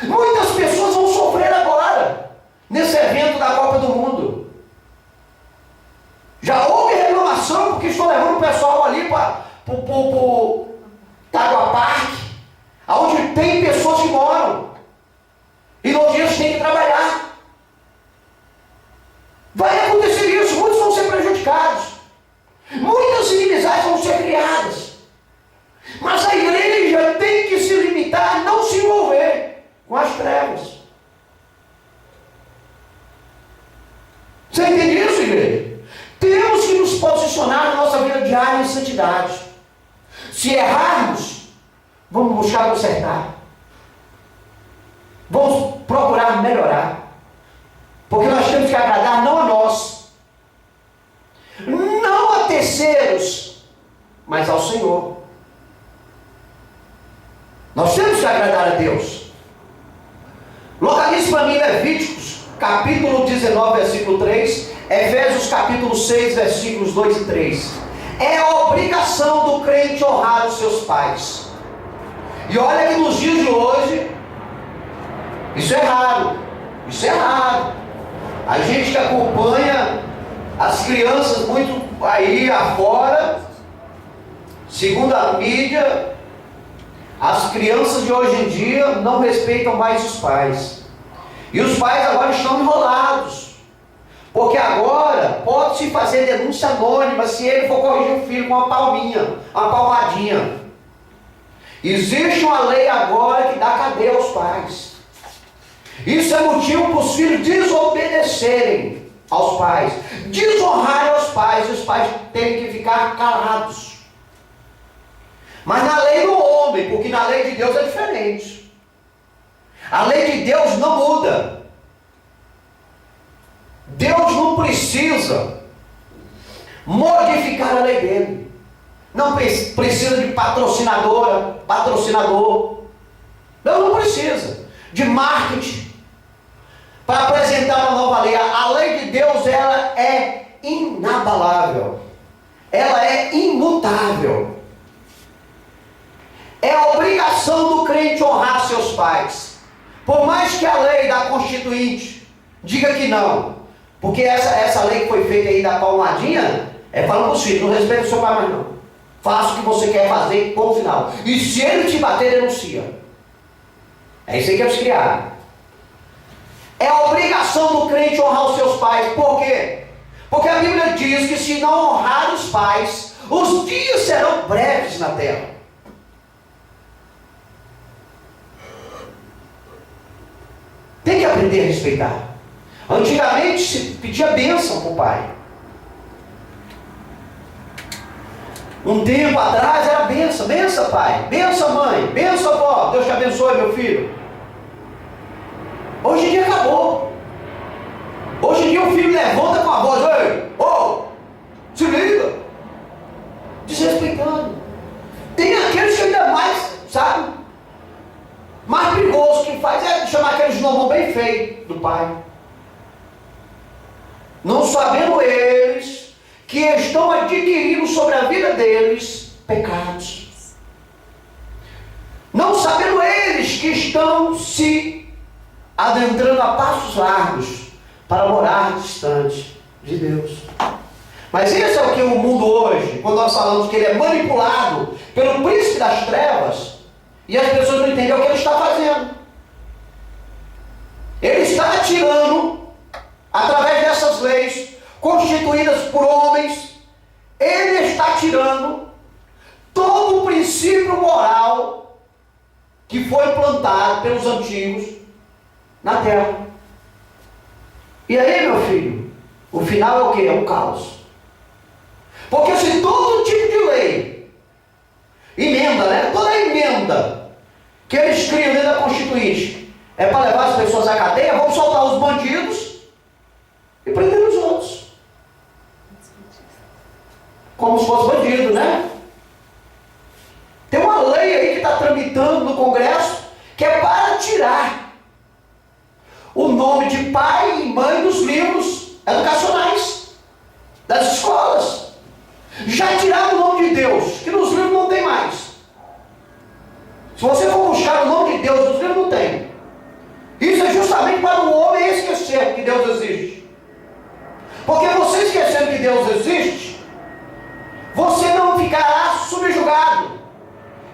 Muitas pessoas vão sofrer agora, nesse evento da Copa do Mundo. Já houve reclamação porque estou levando o pessoal ali para o Tágua Park, onde tem pessoas que moram. E no dia eles têm que trabalhar. Vai acontecer isso, muitos vão ser prejudicados. Muitas inimizades vão ser criadas. Mas a igreja tem que se limitar a não se envolver com as trevas. Você entende isso, igreja? Temos que nos posicionar na nossa vida diária em santidade. Se errarmos, vamos buscar consertar. Vamos procurar melhorar. Porque nós temos que agradar não a nós, não a terceiros, mas ao Senhor. Nós temos que agradar a Deus. Localize para mim Levíticos, capítulo 19, versículo 3, Efésios capítulo 6, versículos 2 e 3. É a obrigação do crente honrar os seus pais. E olha que nos dias de hoje, isso é raro. Isso é raro. A gente que acompanha as crianças muito aí afora, segundo a mídia, as crianças de hoje em dia não respeitam mais os pais. E os pais agora estão enrolados. Porque agora pode-se fazer denúncia anônima se ele for corrigir o filho com uma palminha, uma palmadinha. Existe uma lei agora que dá cadeia aos pais. Isso é motivo para os filhos desobedecerem aos pais, desonrarem aos pais, e os pais têm que ficar calados. Mas na lei do homem, porque na lei de Deus é diferente. A lei de Deus não muda. Deus não precisa modificar a lei dele. Não precisa de patrocinadora, patrocinador. Não precisa de marketing para apresentar uma nova lei. A lei de Deus, ela é inabalável. Ela é imutável. É a obrigação do crente honrar seus pais. Por mais que a lei da Constituinte diga que não. Porque essa lei que foi feita aí da palmadinha é falando para os filhos, não respeita o seu pai mais não. Faça o que você quer fazer, ponto final. E se ele te bater, denuncia. É isso aí que eles criaram. É a obrigação do crente honrar os seus pais. Por quê? Porque a Bíblia diz que se não honrar os pais, os dias serão breves na terra. Tem que aprender a respeitar. Antigamente se pedia bênção para o pai. Um tempo atrás era bênção, benção pai, benção mãe, benção avó, Deus te abençoe meu filho. Hoje em dia acabou. Hoje em dia o filho levanta com a voz, ei, ô, se liga, desrespeitando. Tem aqueles que ainda mais, sabe, mais perigoso que faz é chamar aqueles nomes bem feio do pai. Não sabendo eles que estão adquirindo sobre a vida deles pecados. Não sabendo eles que estão se adentrando a passos largos para morar distante de Deus. Mas esse é o que o mundo hoje, quando nós falamos que ele é manipulado pelo príncipe das trevas, e as pessoas não entendem o que ele está fazendo. Ele está tirando, através dessas leis constituídas por homens, ele está tirando todo o princípio moral que foi plantado pelos antigos na terra. E aí, meu filho, o final é o quê? É um caos. Porque se todo tipo de lei, emenda, né? Toda emenda que eles criam dentro da Constituinte é para levar as pessoas à cadeia, vamos soltar os bandidos e prender os outros. Como se fosse bandido, né? Tem uma lei aí que está tramitando no Congresso que é para tirar o nome de pai e mãe dos livros educacionais, das escolas. Já tiraram o nome de Deus, que nos livros não tem mais. Se você for buscar o nome de Deus nos livros, não tem. Isso é justamente para o homem esquecer que Deus existe. Porque você esquecendo que Deus existe, você não ficará subjugado.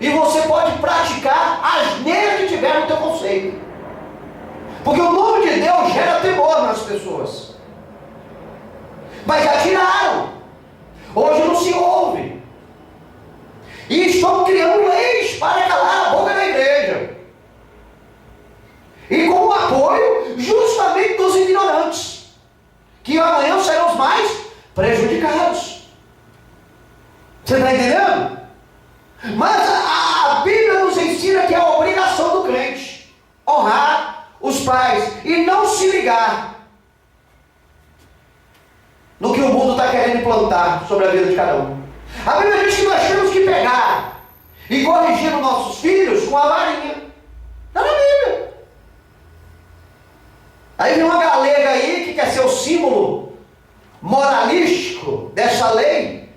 E você pode praticar as asneiras que tiver no teu conceito. Porque o nome de Deus gera temor nas pessoas. Mas já tiraram. Hoje não se ouve. E estão criando leis para calar a boca da igreja. E com o apoio justamente dos ignorantes, que amanhã serão os mais prejudicados. Você está entendendo? Mas a Bíblia nos ensina que é a obrigação do crente honrar os pais e não se ligar no que o mundo está querendo implantar sobre a vida de cada um. A Bíblia diz que nós temos que pegar e corrigir os nossos filhos com a varinha. Está na Bíblia. Aí vem uma galega aí que quer ser o símbolo moralístico dessa lei,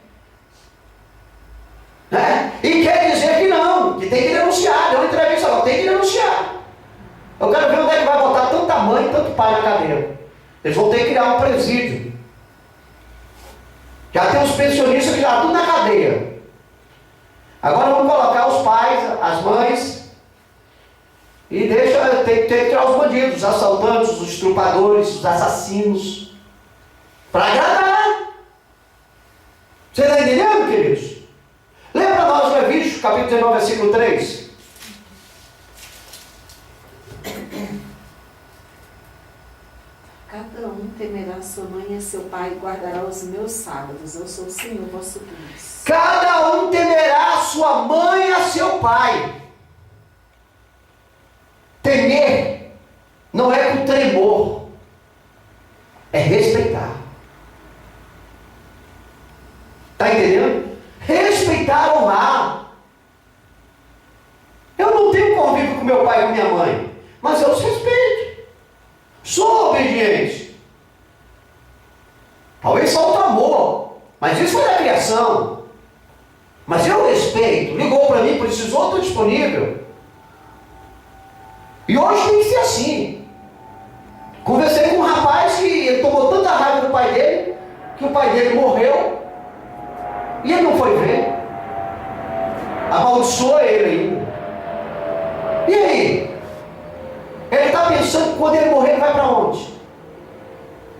né? E quer dizer que não, que tem que denunciar. Deu uma entrevista lá, tem que denunciar. Eu quero ver onde é que vai botar tanta mãe e tanto pai na cadeira. Eles vão ter que criar um presídio. Já tem os pensionistas que já estão tudo na cadeia. Agora vamos colocar os pais, as mães, e tem que tirar os bandidos, os assaltantes, os estrupadores, os assassinos, para agradar. Você está entendendo, queridos? Lembra nós, Levítico, capítulo 19, versículo 3? Cada um temerá sua mãe e a seu pai e guardará os meus sábados. Eu sou o Senhor vosso Deus. Cada um temerá a sua mãe e a seu pai. Temer não é com tremor, é respeitar. Está entendendo? Respeitar, honrar. Eu não tenho convívio com meu pai e com minha mãe, mas eu os respeito. Sou obediente. Talvez falta amor, mas isso foi da criação. Mas eu respeito. Ligou para mim, precisou, estou disponível. E hoje tem que ser assim. Conversei com um rapaz que ele tomou tanta raiva do pai dele, que o pai dele morreu, e ele não foi ver. Amaldiçoou ele ainda. E aí? Ele está pensando que quando ele morrer, ele vai para onde?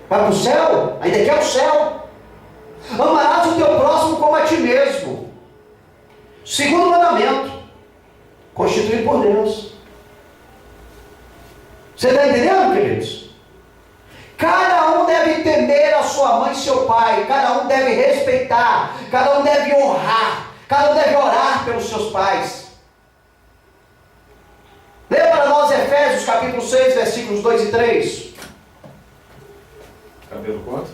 Vai para o céu? Ainda quer o céu. Amarás o teu próximo como a ti mesmo. Segundo mandamento, constituído por Deus. Você está entendendo, queridos? Cada um deve temer a sua mãe e seu pai. Cada um deve respeitar. Cada um deve honrar. Cada um deve orar pelos seus pais. Leia para nós Efésios capítulo 6, versículos 2 e 3. Capítulo quanto?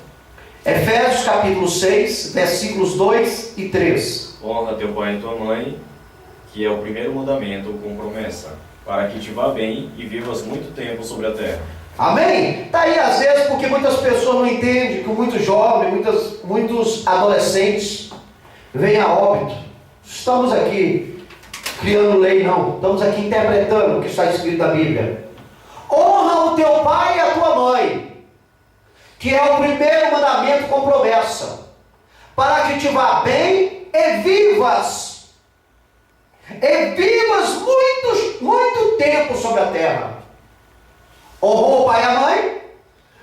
Efésios capítulo 6, versículos 2 e 3. Honra teu pai e tua mãe, que é o primeiro mandamento com promessa, para que te vá bem e vivas muito tempo sobre a terra. Amém? Está aí às vezes porque muitas pessoas não entendem que muitos jovens, muitos adolescentes vêm a óbito. Estamos aqui criando lei, não. Estamos aqui interpretando o que está escrito na Bíblia. Honra o teu pai e a tua mãe, que é o primeiro mandamento com promessa, para que te vá bem e vivas. E vivas muito tempo sobre a terra. Honrou o pai e a mãe,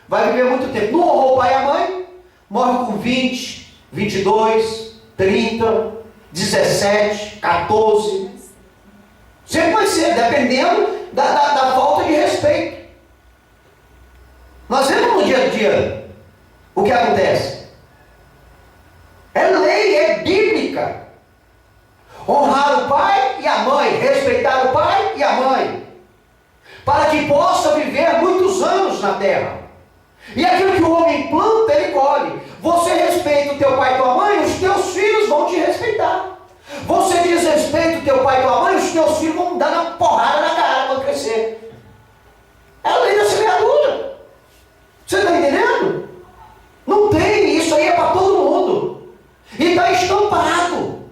vai viver muito tempo. Não honrou o pai e a mãe, morre com 20, 22, 30, 17, 14. Sempre vai ser, dependendo da falta de respeito. Nós vemos no dia a dia o que acontece. É lei, é bíblica. Honrar o pai e a mãe, respeitar o pai e a mãe, para que possa viver muitos anos na terra. E aquilo que o homem planta, ele colhe. Você respeita o teu pai e tua mãe, os teus filhos vão te respeitar. Você desrespeita o teu pai e tua mãe, os teus filhos vão dar uma porrada na cara quando crescer. É a lei da semeadura. Você está entendendo? Não tem, isso aí é para todo mundo. E está estampado.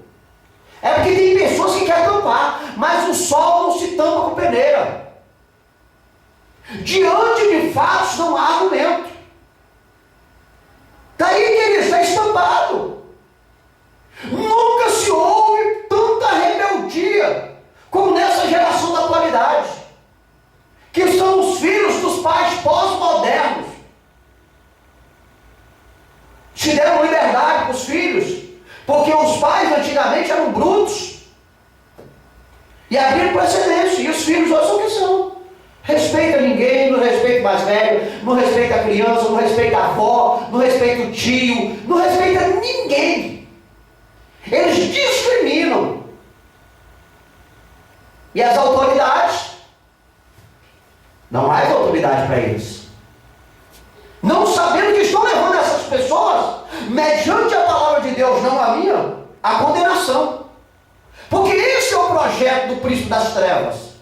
É porque tem pessoas que querem tampar, mas o sol não se tampa com peneira. Diante de fatos não há argumento. Está aí, querido, está estampado. Nunca se houve tanta rebeldia como nessa geração da atualidade, que são os filhos dos pais pós-modernos. Se deram liberdade para os filhos, porque os pais antigamente eram brutos e abriram precedência, e os filhos hoje são o que são. Respeita ninguém, não respeita o mais velho, não respeita a criança, não respeita a avó, não respeita o tio, não respeita ninguém. Eles discriminam. E as autoridades, não há mais autoridade para eles. Não sabendo que estão levando essas pessoas, mediante a palavra de Deus, não a minha, à condenação. Porque esse é o projeto do príncipe das trevas.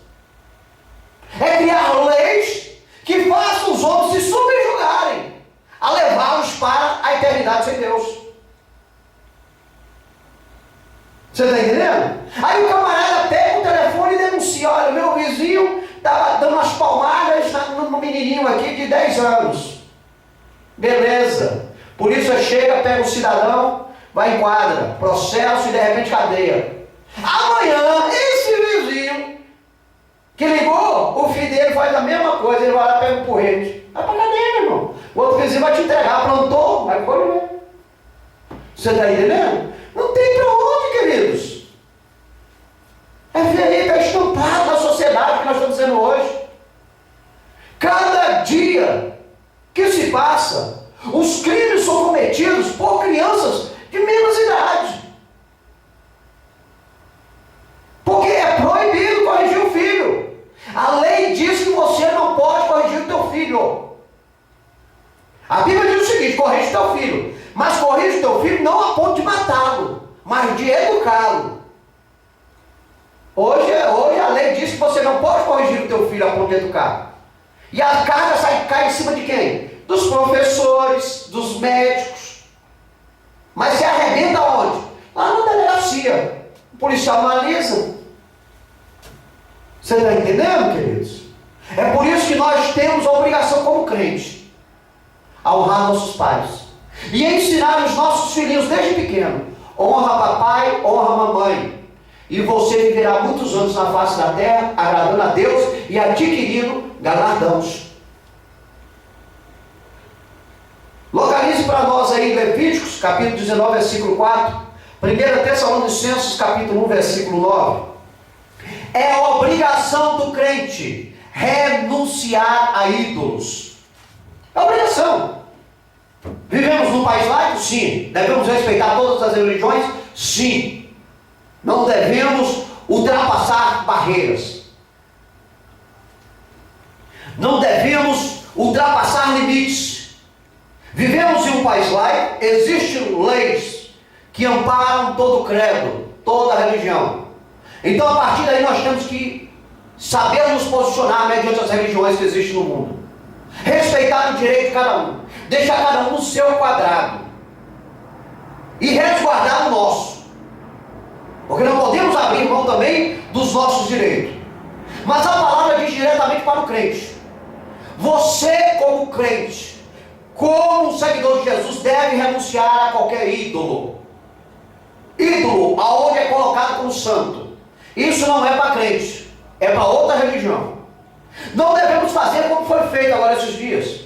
É criar leis que façam os homens se subjugarem, a levá-los para a eternidade sem Deus. Você está entendendo? Aí o camarada pega o telefone e denuncia: olha, meu vizinho estava dando umas palmadas no menininho aqui de 10 anos. Beleza. Polícia chega, pega o cidadão, vai em quadra, processo e de repente cadeia. Amanhã, esse vizinho que ligou, o filho dele faz a mesma coisa, ele vai lá, pega o porrete. Vai pra cadeia, meu irmão. O outro vizinho vai te entregar, plantou, vai colher. Você está entendendo? Não tem para onde, queridos. É feio, está estampado na sociedade que nós estamos vendo hoje. Cada dia que se passa, o Hoje a lei diz que você não pode corrigir o teu filho a ponto de educar. E a carga cai em cima de quem? Dos professores, dos médicos. Mas se arrebenta onde? Lá na delegacia. O policial analisa. Você está entendendo, queridos? É por isso que nós temos a obrigação como crente a honrar nossos pais e ensinar os nossos filhinhos desde pequeno. Honra papai, honra mamãe, e você viverá muitos anos na face da terra, agradando a Deus e adquirindo galardões. Localize para nós aí Levíticos, capítulo 19, versículo 4, 1 Tessalonicenses, capítulo 1, versículo 9. É obrigação do crente renunciar a ídolos. É obrigação. Vivemos num país laico? Sim. Devemos respeitar todas as religiões? Sim. Não devemos ultrapassar barreiras. Não devemos ultrapassar limites. Vivemos em um país laico, existem leis que amparam todo o credo, toda a religião. Então, a partir daí, nós temos que saber nos posicionar mediante as religiões que existem no mundo. Respeitar o direito de cada um. Deixar cada um no seu quadrado. E resguardar o nosso. Porque não podemos abrir mão também dos nossos direitos. Mas a palavra diz diretamente para o crente. Você, como crente, como um seguidor de Jesus, deve renunciar a qualquer ídolo. Ídolo, aonde é colocado como santo. Isso não é para crente, é para outra religião. Não devemos fazer como foi feito agora esses dias.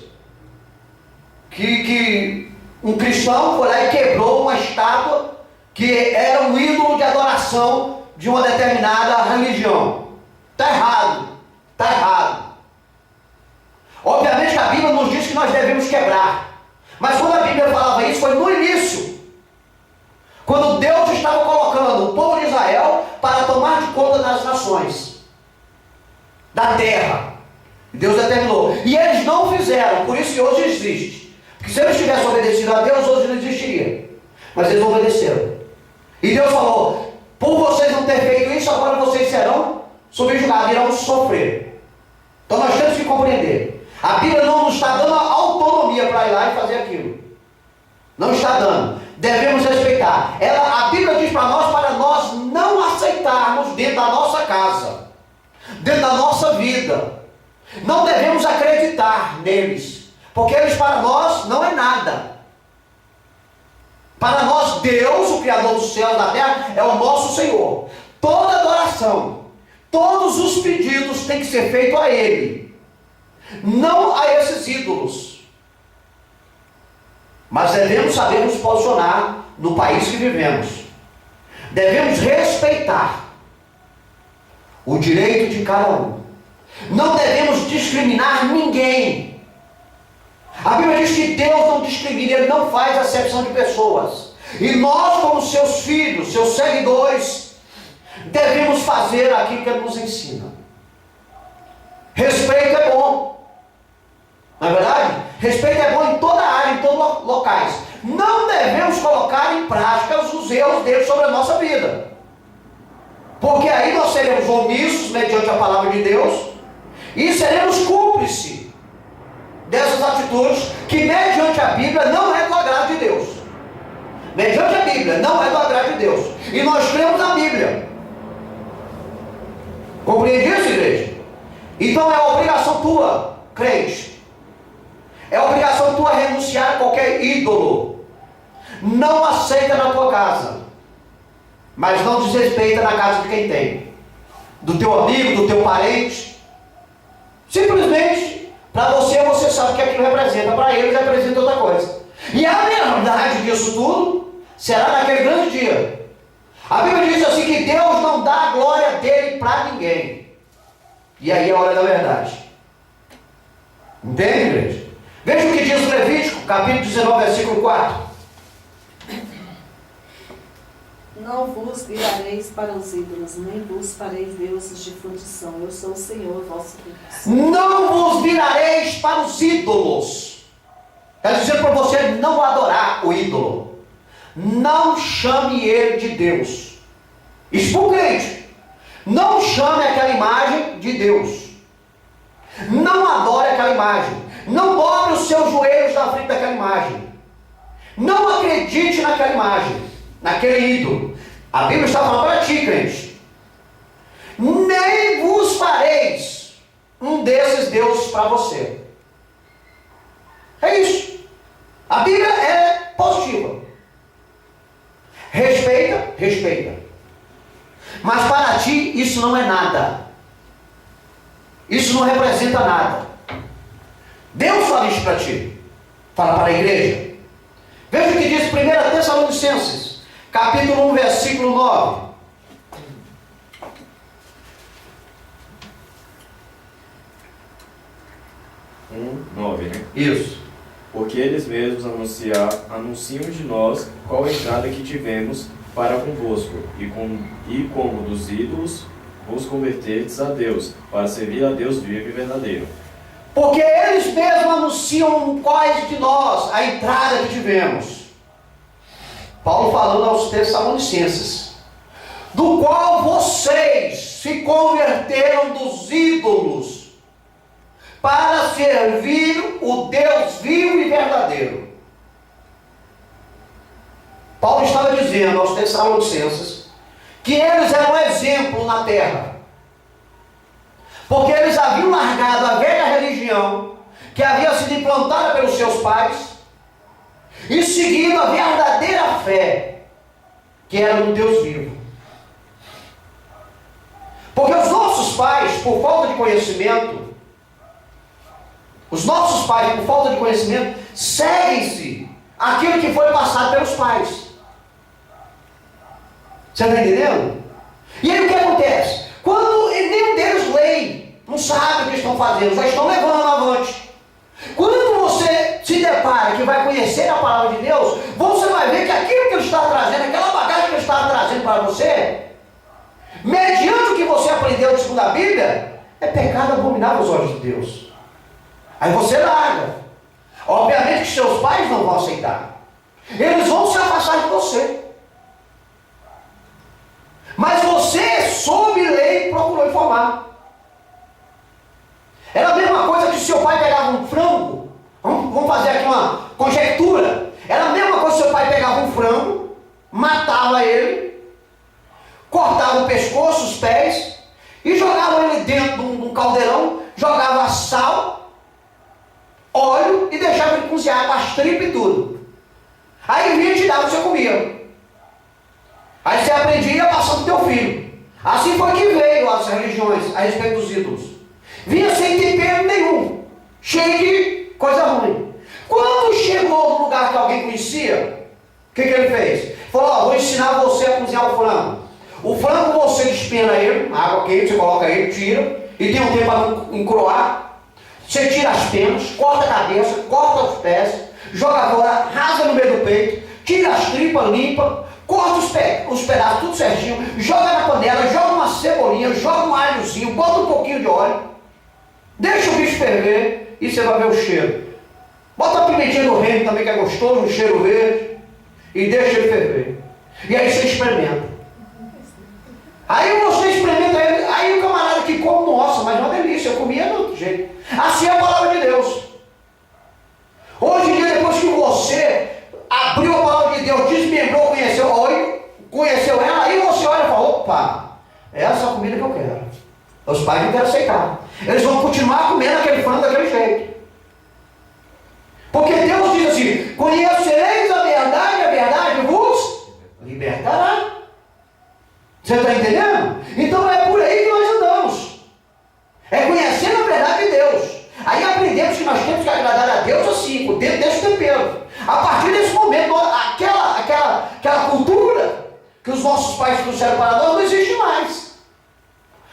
Que um cristão foi lá e quebrou uma estátua que era um ídolo de adoração de uma determinada religião. Está errado, está errado. Obviamente que a Bíblia nos diz que nós devemos quebrar. Mas quando a Bíblia falava isso, foi no início. Quando Deus estava colocando o povo de Israel para tomar de conta das nações, da terra. Deus determinou. E eles não fizeram, por isso que hoje existe. Porque se eles tivessem obedecido a Deus, hoje não existiria. Mas eles obedeceram. E Deus falou, por vocês não terem feito isso, agora vocês serão subjugados, irão sofrer. Então nós temos que compreender. A Bíblia não nos está dando a autonomia para ir lá e fazer aquilo. Não está dando. Devemos respeitar. A Bíblia diz para nós não aceitarmos dentro da nossa casa, dentro da nossa vida. Não devemos acreditar neles, porque eles para nós não é nada. Para nós, Deus, o Criador dos céus e da terra, é o nosso Senhor. Toda adoração, todos os pedidos têm que ser feitos a Ele, não a esses ídolos. Mas devemos saber nos posicionar no país que vivemos. Devemos respeitar o direito de cada um. Não devemos discriminar ninguém. A Bíblia diz que Deus não discrimina, Ele não faz acepção de pessoas. E nós, como seus filhos, seus seguidores, devemos fazer aquilo que Ele nos ensina. Respeito é bom. Não é verdade? Respeito é bom em toda área, em todos os locais. Não devemos colocar em prática os erros deles sobre a nossa vida. Porque aí nós seremos omissos mediante a palavra de Deus e seremos cúmplices dessas atitudes que mediante a Bíblia não é do agrado de Deus. Mediante a Bíblia não é do agrado de Deus. E nós cremos na Bíblia. Compreende isso, igreja? Então é obrigação tua, crente. É obrigação tua renunciar a qualquer ídolo. Não aceita na tua casa, mas não desrespeita na casa de quem tem. Do teu amigo, do teu parente. Simplesmente, para você sabe o que aquilo representa. Para eles representa outra coisa. E a verdade disso tudo será naquele grande dia. A Bíblia diz assim que Deus não dá a glória dele para ninguém. E aí é a hora da verdade. Entende, igreja? Veja o que diz Levítico, capítulo 19, versículo 4. Não vos virareis para os ídolos, nem vos fareis deuses de fundição. Eu sou o Senhor, vosso Deus. Não vos virareis para os ídolos. Está dizendo para você não adorar o ídolo. Não chame ele de Deus. Isso para o crente. Não chame aquela imagem de Deus. Não adore aquela imagem. Não dobre os seus joelhos na frente daquela imagem. Não acredite naquela imagem, naquele ídolo. A Bíblia está falando para ti, crente. Nem vos fareis um desses deuses para você. É isso. A Bíblia é positiva. Respeita, respeita. Mas para ti isso não é nada. Isso não representa nada. Deus fala isso para ti. Fala para a igreja. Veja o que diz 1 Tessalonicenses, capítulo 1, versículo 9. Né? Isso. Porque eles mesmos anunciam de nós qual a entrada que tivemos para convosco, e como dos ídolos vos converterdes a Deus, para servir a Deus vivo e verdadeiro. Porque eles mesmos anunciam quais de nós a entrada que tivemos. Paulo falando aos Tessalonicenses, do qual vocês se converteram dos ídolos para servir o Deus vivo e verdadeiro. Paulo estava dizendo aos Tessalonicenses que eles eram um exemplo na terra, porque eles haviam largado a velha religião que havia sido implantada pelos seus pais e seguido a verdadeira fé que era no Deus vivo. Porque os nossos pais, por falta de conhecimento, seguem-se aquilo que foi passado pelos pais. Você está entendendo? E aí o que acontece? Quando nenhum deles leem, não sabe o que estão fazendo, já estão levando avante. Quando você se depara que vai conhecer a palavra de Deus, você vai ver que aquilo que ele está trazendo, aquela bagagem que ele está trazendo para você, mediante o que você aprendeu segundo a Bíblia, é pecado abominável aos olhos de Deus. Aí você larga. Obviamente que seus pais não vão aceitar. Eles vão se afastar de você. Mas você soube ler e procurou informar. Era a mesma coisa que se seu pai pegava um frango, vamos fazer aqui uma conjectura, era a mesma coisa que seu pai pegava um frango, matava ele, cortava o pescoço, os pés, e jogava ele dentro de um caldeirão, jogava sal, óleo e deixava ele cozinhar com as tripas e tudo. Aí vinha e te dava, você comia. Aí você aprendia e ia passando pro teu filho. Assim foi que veio as religiões a respeito dos ídolos. Vinha sem tempero nenhum, cheio de coisa ruim. Quando chegou no lugar que alguém conhecia, o que ele fez? Falou, vou ensinar você a cozinhar o frango. O frango você despena ele, água quente, você coloca ele, tira, e tem um tempo para não encroar. Você tira as penas, corta a cabeça, corta os pés, joga fora, rasga no meio do peito, tira as tripas, limpa, corta os pedaços, tudo certinho, joga na panela, joga uma cebolinha, joga um alhozinho, bota um pouquinho de óleo, deixa o bicho ferver e você vai ver o cheiro. Bota a pimentinha do reino também, que é gostoso, um cheiro verde, e deixa ele ferver. E aí você experimenta. Aí você experimenta ele, aí o camarada que come, nossa, mas é uma delícia, eu comia de outro jeito. Assim é a palavra de Deus. Hoje em dia, depois que você abriu a palavra de Deus, desmembrou, conheceu ela, aí você olha e fala, opa, essa é a comida que eu quero. Os pais não querem aceitar. Eles vão continuar comendo aquele frango daquele jeito. Porque Deus diz assim, conhecereis a verdade vos libertará. Você está entendendo? Então é por aí que nós andamos. É conhecendo a verdade de Deus. Aí aprendemos que nós temos que agradar a Deus assim, por dentro desse tempero. A partir desse momento, aquela cultura que os nossos pais trouxeram para nós não existe mais.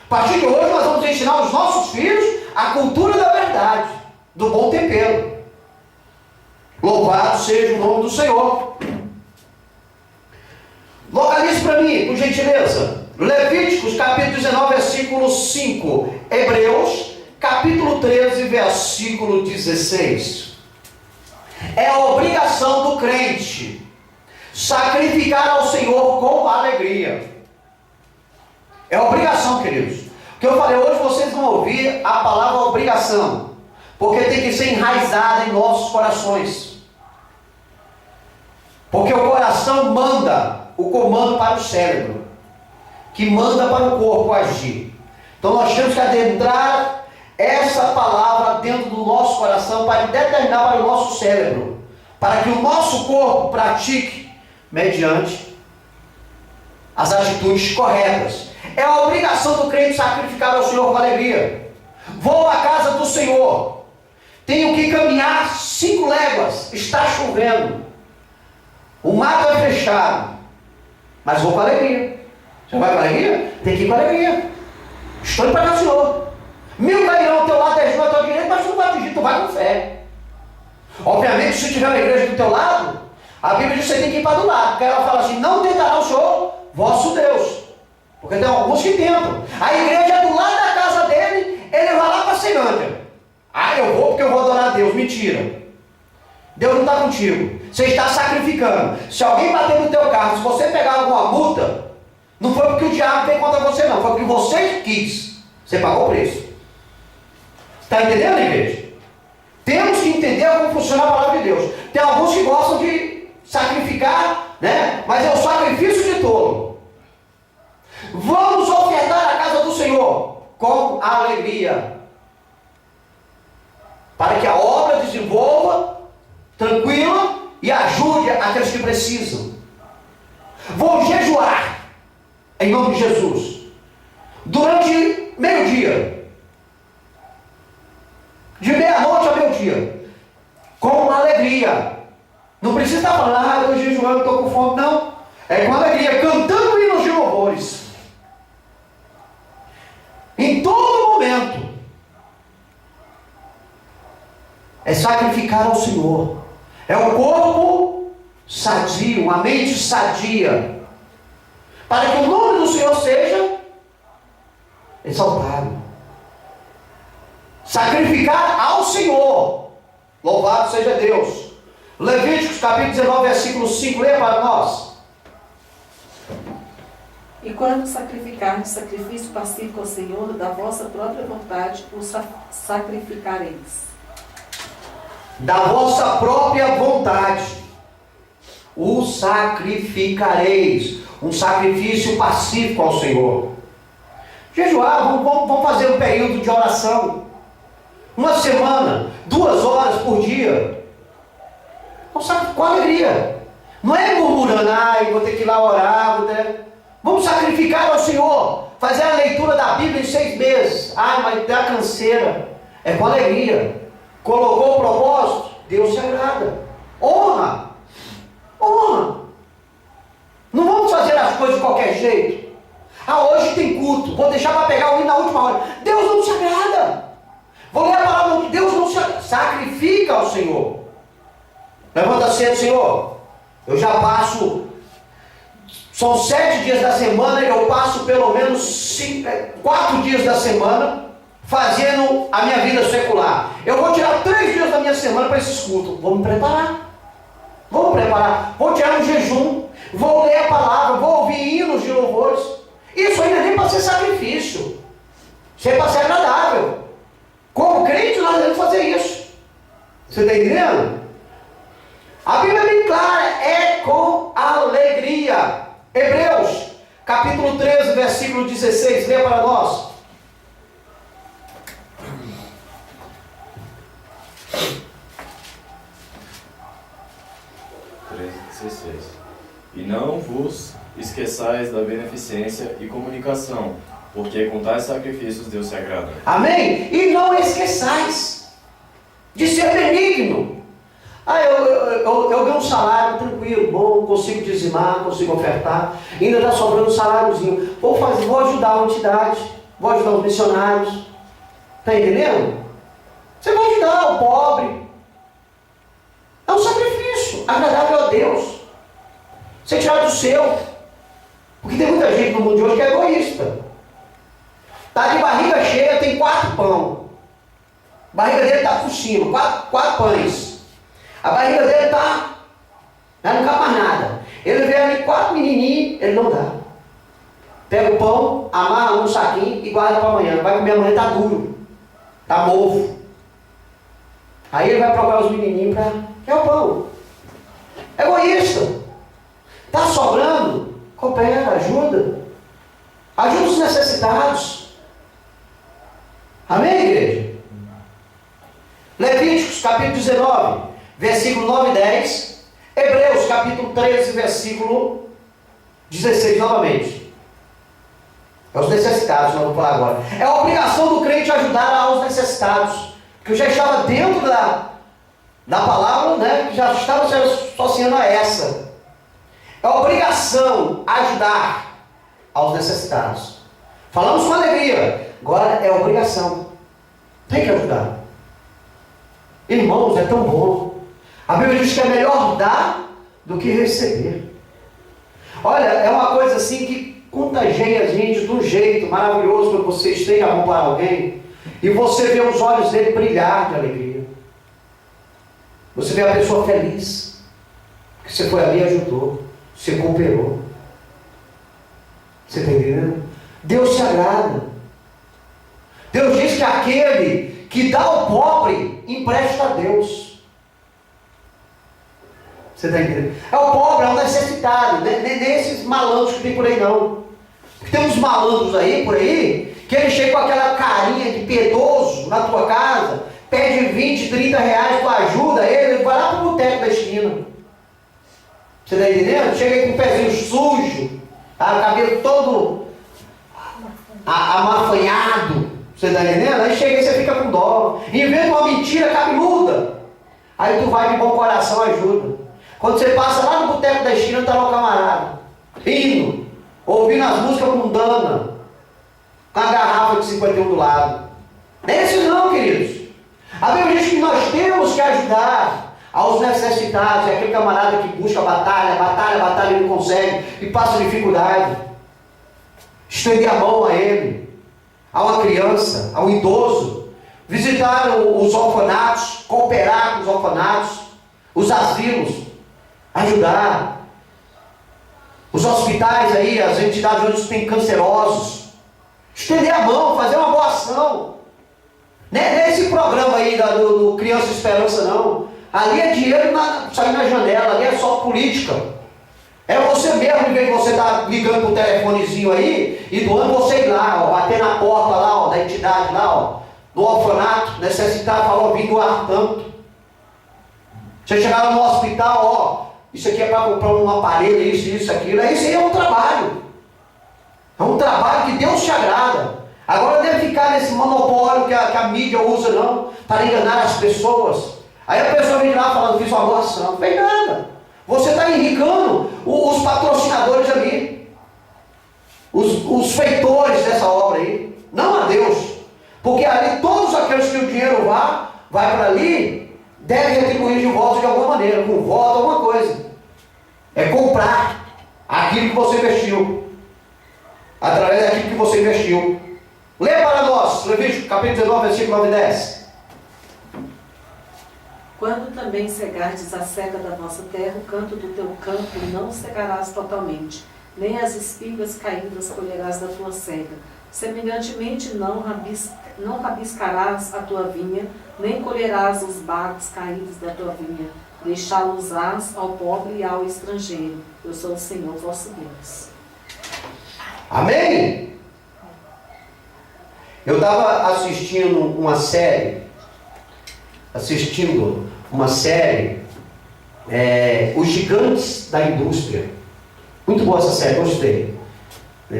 A partir de hoje nós vamos ensinar aos nossos filhos a cultura da verdade, do bom tempero. Louvado seja o nome do Senhor. Localize para mim, por gentileza, Levíticos capítulo 19, versículo 5. Hebreus capítulo 13, versículo 16. É a obrigação do crente sacrificar ao Senhor com alegria. É obrigação, queridos. O que eu falei hoje, vocês vão ouvir a palavra obrigação, porque tem que ser enraizada em nossos corações. Porque o coração manda o comando para o cérebro, que manda para o corpo agir. Então nós temos que adentrar essa palavra dentro do nosso coração para determinar para o nosso cérebro, para que o nosso corpo pratique mediante as atitudes corretas. É a obrigação do crente sacrificar ao Senhor com alegria. Vou à casa do Senhor, tenho que caminhar 5 léguas, está chovendo, o mato é fechado, mas vou com alegria. Você vai com alegria? Tem que ir com alegria. Estou indo para cá, Senhor. 1000 cairão ao teu lado, 10 mil ao teu direito, mas tu não vai atingir, tu vai com fé. Obviamente, se tiver uma igreja do teu lado, a Bíblia diz que você tem que ir para do lado, porque ela fala assim: não tentará o Senhor, vosso Deus. Porque tem alguns que tentam. A igreja é do lado da casa dele, ele vai lá para a Ceilândia. Ah, eu vou porque eu vou adorar a Deus. Mentira. Deus não está contigo. Você está sacrificando. Se alguém bater no teu carro, se você pegar alguma multa, não foi porque o diabo veio contra você, não. Foi porque você quis. Você pagou o preço. Está entendendo, igreja? Temos que entender como funciona a palavra de Deus. Tem alguns que gostam de sacrificar, né? Mas é o sacrifício de tolo. Vamos ofertar a casa do Senhor com alegria, para que a obra desenvolva tranquila e ajude aqueles que precisam. Vou jejuar em nome de Jesus durante meio-dia, de meia-noite a meio-dia, com alegria. Não precisa estar falando: eu estou jejuando, estou com fome. Não, é com alegria, cantando hinos de louvores. Em todo momento é sacrificar ao Senhor. É o corpo sadio, a mente sadia, para que o nome do Senhor seja exaltado. Sacrificar ao Senhor. Louvado seja Deus. Levíticos capítulo 19, versículo 5, leia para nós. E quando sacrificardes sacrifício pacífico ao Senhor, da vossa própria vontade o sacrificareis. Da vossa própria vontade o sacrificareis. Um sacrifício pacífico ao Senhor. Jejuar, vamos fazer um período de oração. Uma semana, 2 horas por dia. Com alegria. Não é murmurando: vou ter que ir lá orar, Vamos sacrificar ao Senhor, fazer a leitura da Bíblia em 6 meses. Mas dá canseira. É com alegria. Colocou o propósito, Deus se agrada. Honra. Não vamos fazer as coisas de qualquer jeito. Hoje tem culto, vou deixar para pegar o hino na última hora. Deus não se agrada. Vou ler a palavra de Deus, não se agrada. Sacrifica ao Senhor. Levanta cedo, Senhor. Eu já passo... São 7 dias da semana e eu passo pelo menos 4 dias da semana fazendo a minha vida secular. Eu vou tirar 3 dias da minha semana para esses cultos. Vou me preparar. Vou tirar um jejum. Vou ler a palavra. Vou ouvir hinos de louvores. Isso ainda nem para ser sacrifício. Isso é para ser agradável. Como crente nós devemos fazer isso. Você está entendendo? A Bíblia é bem clara. É com alegria. Hebreus, capítulo 13, versículo 16, lê para nós. E não vos esqueçais da beneficência e comunicação, porque com tais sacrifícios Deus se agrada. Amém? E não esqueçais de ser benigno. Eu ganho um salário tranquilo, bom, consigo dizimar, consigo ofertar, ainda está sobrando um saláriozinho. Vou ajudar uma entidade, vou ajudar os missionários. Está entendendo? Você vai ajudar o pobre. É um sacrifício agradável a Deus. Você tirar do seu. Porque tem muita gente no mundo de hoje que é egoísta. Está de barriga cheia, tem 4 pão. A barriga dele está por cima, 4 pães. A barriga dele está, não cabe mais nada. Ele vê ali 4 menininhos, ele não dá. pega o pão, amarra num saquinho e guarda para amanhã. Vai comer amanhã, tá duro, tá mofo. Aí ele vai procurar os menininhos para... Quer o pão? Egoísta. Tá sobrando? Coopera, ajuda. Ajuda os necessitados. Amém, igreja? Levíticos, capítulo 19, versículo 9 e 10. Hebreus, capítulo 13, versículo 16, novamente. É os necessitados, nós vamos falar agora. É a obrigação do crente ajudar aos necessitados. Que eu já estava dentro da palavra, né? Que já estava se associando a essa. É a obrigação ajudar aos necessitados. Falamos com alegria. Agora é obrigação. Tem que ajudar. Irmãos, é tão bom. A Bíblia diz que é melhor dar do que receber. Olha, é uma coisa assim que contagia a gente de um jeito maravilhoso quando você estende a mão para alguém e você vê os olhos dele brilhar de alegria. Você vê a pessoa feliz. Que você foi ali e ajudou. Você cooperou. Você está entendendo? Deus se agrada. Deus diz que aquele que dá ao pobre, empresta a Deus. Você está entendendo? É o pobre, é o necessitado. Nem esses malandros que tem por aí não. Porque tem uns malandros aí, por aí, que ele chega com aquela carinha de piedoso na tua casa, pede 20, 30 reais, tu ajuda ele vai lá para o boteco da esquina. Você está entendendo? Chega aí com o pezinho sujo, tá? O cabelo todo amafanhado. Você está entendendo? Aí chega e você fica com dó. Inventa uma mentira cabeluda. Aí tu vai de bom coração, ajuda. Quando você passa lá no boteco da esquina, está lá o camarada, rindo, ouvindo as músicas mundana, com a garrafa de 51 do lado. Não é isso não, queridos. A Bíblia diz que nós temos que ajudar aos necessitados. É aquele camarada que busca batalha, e não consegue, e passa dificuldade. Estender a mão a ele, a uma criança, a um idoso, visitar os orfanatos, cooperar com os orfanatos, os asilos, ajudar. Os hospitais aí, as entidades onde tem cancerosos, estender a mão, fazer uma boa ação. Não é esse programa aí do Criança Esperança não. Ali é dinheiro sair na janela, ali é só política. É você mesmo, em vez de você estar ligando pro telefonezinho aí e doando, você ir lá, ó, bater na porta lá, ó, da entidade lá, ó, do orfanato, necessitado, falou, vim doar tanto. Você chegar lá no hospital, ó, isso aqui é para comprar um aparelho, isso, aquilo. Isso aí é um trabalho. É um trabalho que Deus te agrada. Agora não deve ficar nesse monopólio que a mídia usa, não, para enganar as pessoas. Aí a pessoa vem lá falando, fiz uma boa ação. Não fez nada. Você está enricando os patrocinadores ali, os feitores dessa obra aí, não a Deus. Porque ali todos aqueles que o dinheiro vai para ali, devem retribuir de volta de alguma maneira, com voto, alguma coisa. É comprar aquilo que você investiu, através daquilo que você investiu. Lê para nós, Levítico, capítulo 19, versículo 9 e 10. Quando também cegardes a cega da vossa terra, o canto do teu campo não cegarás totalmente, nem as espigas caídas colherás da tua cega. Semelhantemente não rabiscarás a tua vinha, nem colherás os bagos caídos da tua vinha. Deixá-los-ás ao pobre e ao estrangeiro. Eu sou o Senhor vosso Deus. Amém? Eu estava assistindo uma série, Os Gigantes da Indústria. Muito boa essa série, gostei.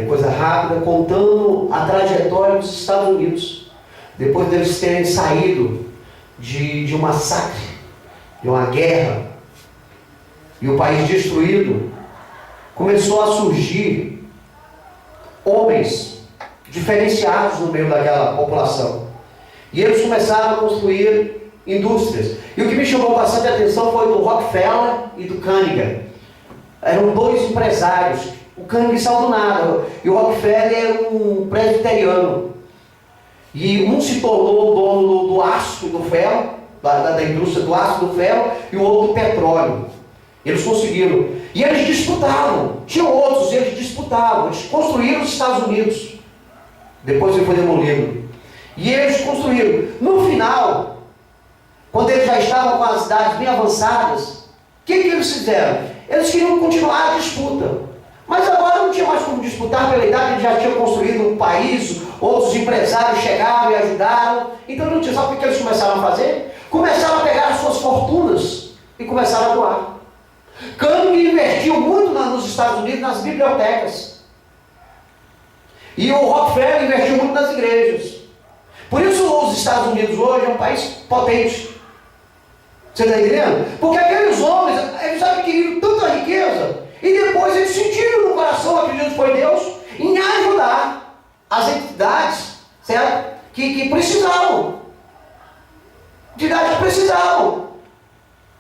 Coisa rápida, contando a trajetória dos Estados Unidos, depois deles terem saído de um massacre, de uma guerra, e o país destruído, começou a surgir homens diferenciados no meio daquela população. E eles começaram a construir indústrias. E o que me chamou bastante atenção foi do Rockefeller e do Carnegie. Eram dois empresários. O Carnegie saiu do nada. E o Rockefeller era um presbiteriano. E um se tornou o dono do aço e do ferro, da indústria do aço e do ferro, e o outro do petróleo. Eles conseguiram. E eles disputavam. Tinham outros, eles disputavam. Eles construíram os Estados Unidos. Depois ele foi demolido. E eles construíram. No final, quando eles já estavam com as idades bem avançadas, o que eles fizeram? Eles queriam continuar a disputa. Mas agora não tinha mais como disputar pela idade, eles já tinham construído um país, outros empresários chegaram e ajudaram. Então não tinha. Sabe o que eles começaram a fazer? Começaram a pegar as suas fortunas e começaram a doar. Carnegie investiu muito nos Estados Unidos nas bibliotecas. E o Rockefeller investiu muito nas igrejas. Por isso os Estados Unidos hoje é um país potente. Você está entendendo? Porque aqueles homens, eles adquiriram tanta riqueza e depois eles sentiram no coração, acredito que foi Deus, em ajudar as entidades, certo? Que precisavam. Entidades que precisavam.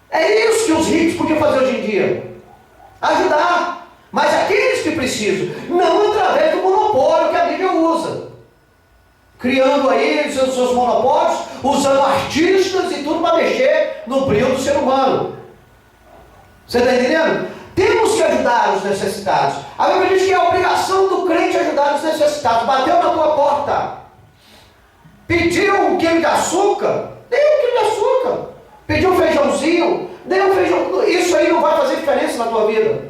É isso que os ricos podiam fazer hoje em dia. Ajudar. Mas aqueles que precisam, não através do monopólio que a Bíblia usa. Criando aí os seus monopólios, usando artistas e tudo para mexer no brilho do ser humano. Você está entendendo? Temos que ajudar os necessitados. A Bíblia diz que é a obrigação do crente ajudar os necessitados. Bateu na tua porta, pediu um quilo de açúcar, dê um quilo de açúcar. Pediu um feijãozinho, dê um feijão. Isso aí não vai fazer diferença na tua vida.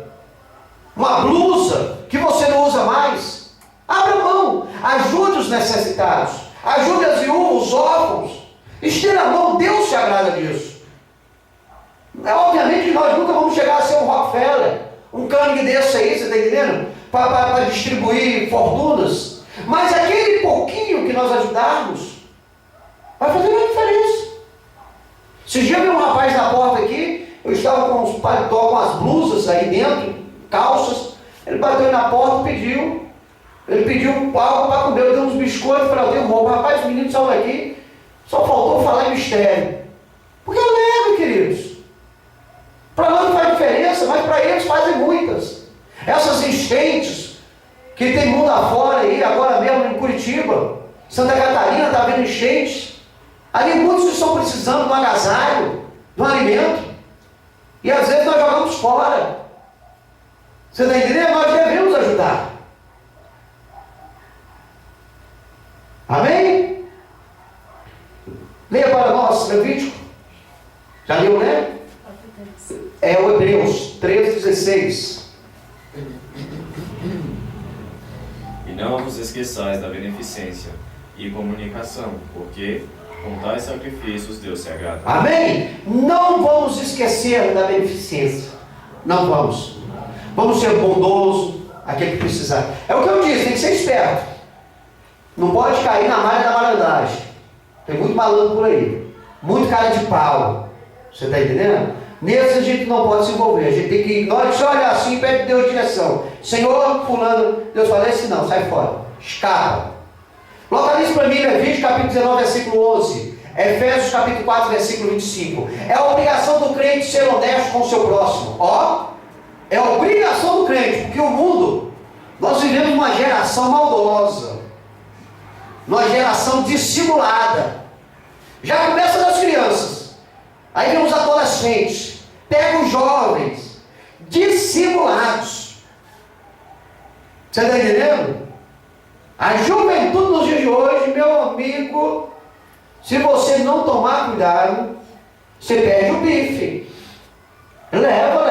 Uma blusa que você não usa mais, abra mão, ajude os necessitados, ajude as viúvas, os órfãos, estenda a mão, Deus se agrada disso. Obviamente nós nunca vamos chegar a ser um Rockefeller, um Carnegie desse aí, você está entendendo? Para distribuir fortunas, mas aquele pouquinho que nós ajudarmos, vai fazer uma diferença. Esse dia veio um rapaz na porta aqui, eu estava com os paletó, com as blusas aí dentro, calças, ele bateu na porta e pediu. Ele pediu algo para comer, eu dei uns biscoitos para eu ter um roubo. Rapaz, o menino saiu daqui, só faltou falar em mistério. Porque eu levo, queridos. Para nós não faz diferença, mas para eles fazem muitas. Essas enchentes que tem mundo afora aí, agora mesmo em Curitiba, Santa Catarina está vendo enchentes. Ali muitos estão precisando de um agasalho, de um alimento. E às vezes nós jogamos fora. Você está entendendo? Nós devemos ajudar. Amém? Leia para nós, Levítico. Já leu, né? É o Hebreus 13:16. E não vos esqueçais da beneficência e comunicação, porque com tais sacrifícios Deus se agrada. Amém? Não vamos esquecer da beneficência. Não vamos. Vamos ser bondoso, aquele que precisar. É o que eu disse, tem que ser esperto. Não pode cair na malha da malandragem. Tem muito malandro por aí. Muito cara de pau. Você está entendendo? Nesse a gente não pode se envolver. A gente tem que, na hora que você olhar assim, pede Deus direção. Senhor, fulano, Deus fala, esse não, sai fora. Escapa. Localize para mim, Levítico capítulo 19, versículo 11. Efésios capítulo 4, versículo 25. É a obrigação do crente ser honesto com o seu próximo. Ó, é a obrigação do crente, porque o mundo, nós vivemos uma geração maldosa, uma geração dissimulada. Já começa das crianças, aí vem os adolescentes, pega os jovens, dissimulados. Você está entendendo? A juventude nos dias de hoje, meu amigo, se você não tomar cuidado, você perde o bife. Leva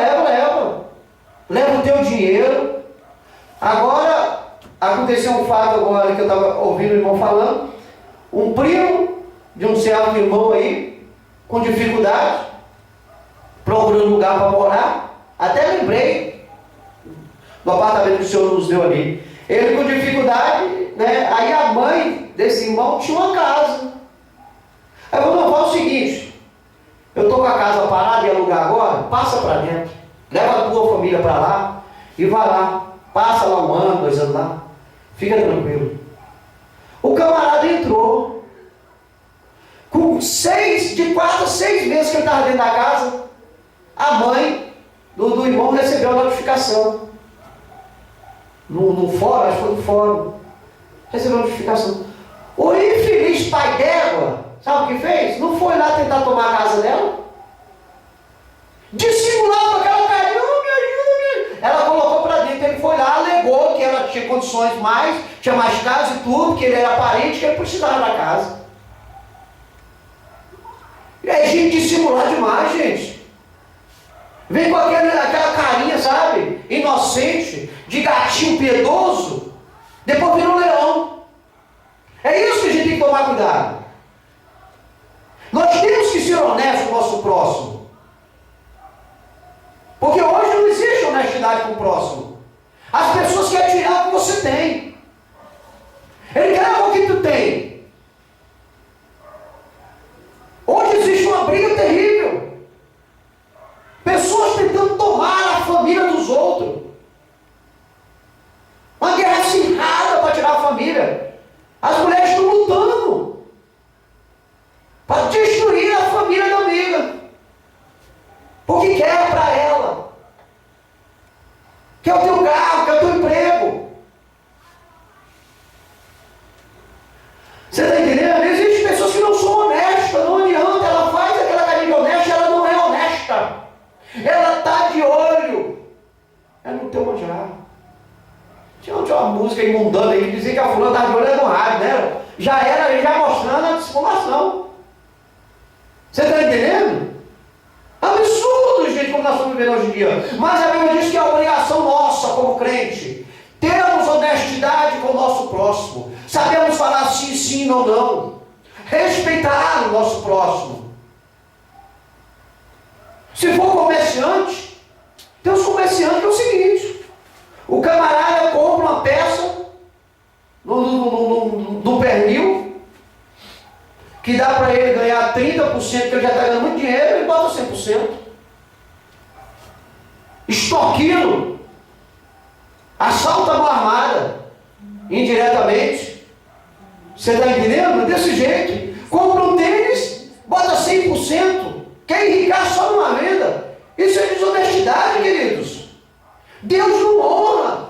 o teu dinheiro. Agora, aconteceu um fato agora que eu estava ouvindo o irmão falando. Um primo de um certo irmão aí, com dificuldade, procurando lugar para morar. Até lembrei do apartamento que o Senhor nos deu ali. Ele com dificuldade, né? Aí a mãe desse irmão tinha uma casa. Aí eu falei, não, fala o seguinte, eu estou com a casa parada e alugar agora, passa para dentro, leva a tua família para lá e vai lá, passa lá 1 ano, 2 anos lá, fica tranquilo. O camarada entrou, com de 4 a 6 meses que ele estava dentro da casa, a mãe do irmão recebeu a notificação. No fórum, acho que foi no fórum, recebeu a notificação. O infeliz pai dela, sabe o que fez? Não foi lá tentar tomar a casa dela? Dissimulava aquela casa. que tinha condições mais, tinha mais casa e tudo, que ele era parente, que ele precisava da casa. E aí gente dissimular demais, gente. Vem com aquela carinha, sabe? Inocente, de gatinho piedoso, depois vira um leão. É isso que a gente tem que tomar cuidado. Nós temos que ser honestos com o nosso próximo. Porque hoje não existe honestidade com o próximo. As pessoas querem tirar o que você tem. Ele quer o que tu tem. Hoje existe uma briga terrível. Pessoas tentando tomar a família dos outros. Uma guerra acirrada para tirar a família. As mulheres estão lutando para destruir a família da amiga. Porque quer para ela. Quer o teu carro, quer o teu emprego. Você está entendendo? Existem pessoas que não são honestas, não adianta. Ela faz aquela carinha de honesta, ela não é honesta. Ela está de olho. É no teu manjar. Tinha uma música imundana aí que dizia que a fulana estava de olho no rádio, né? Já era, já mostrando a dissimulação. Você está entendendo? Absurdo, gente, como nós estamos vivendo hoje em dia. Mas a Bíblia diz que é a obrigação nossa como crente. Termos honestidade com o nosso próximo. Sabemos falar sim, sim, não, não. Respeitar o nosso próximo. Se for comerciante, tem uns comerciantes que é o seguinte: o camarada compra uma peça do pernil, que dá para ele ganhar 30%, que ele já está ganhando muito dinheiro, ele bota 100%. Extorquindo. Assalta a mão armada, indiretamente. Você está entendendo? Desse jeito. Compra um tênis, bota 100%. Quer enricar só numa venda. Isso é desonestidade, queridos. Deus não honra.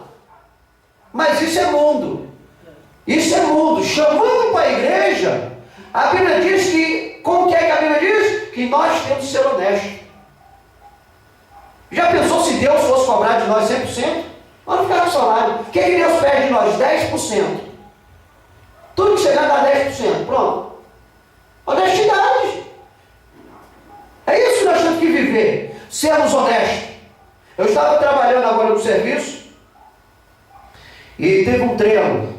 Mas isso é mundo. Isso é mundo. Chamando para a igreja, a Bíblia diz que, como que é que a Bíblia diz? Que nós temos que ser honestos. Já pensou se Deus fosse cobrar de nós 100%? Nós não ficamos com salário. O que Deus pede de nós? 10%. Tudo que chegar dá 10%. Pronto. Honestidade. É isso que nós temos que viver. Sermos honestos. Eu estava trabalhando agora no serviço e teve um treino.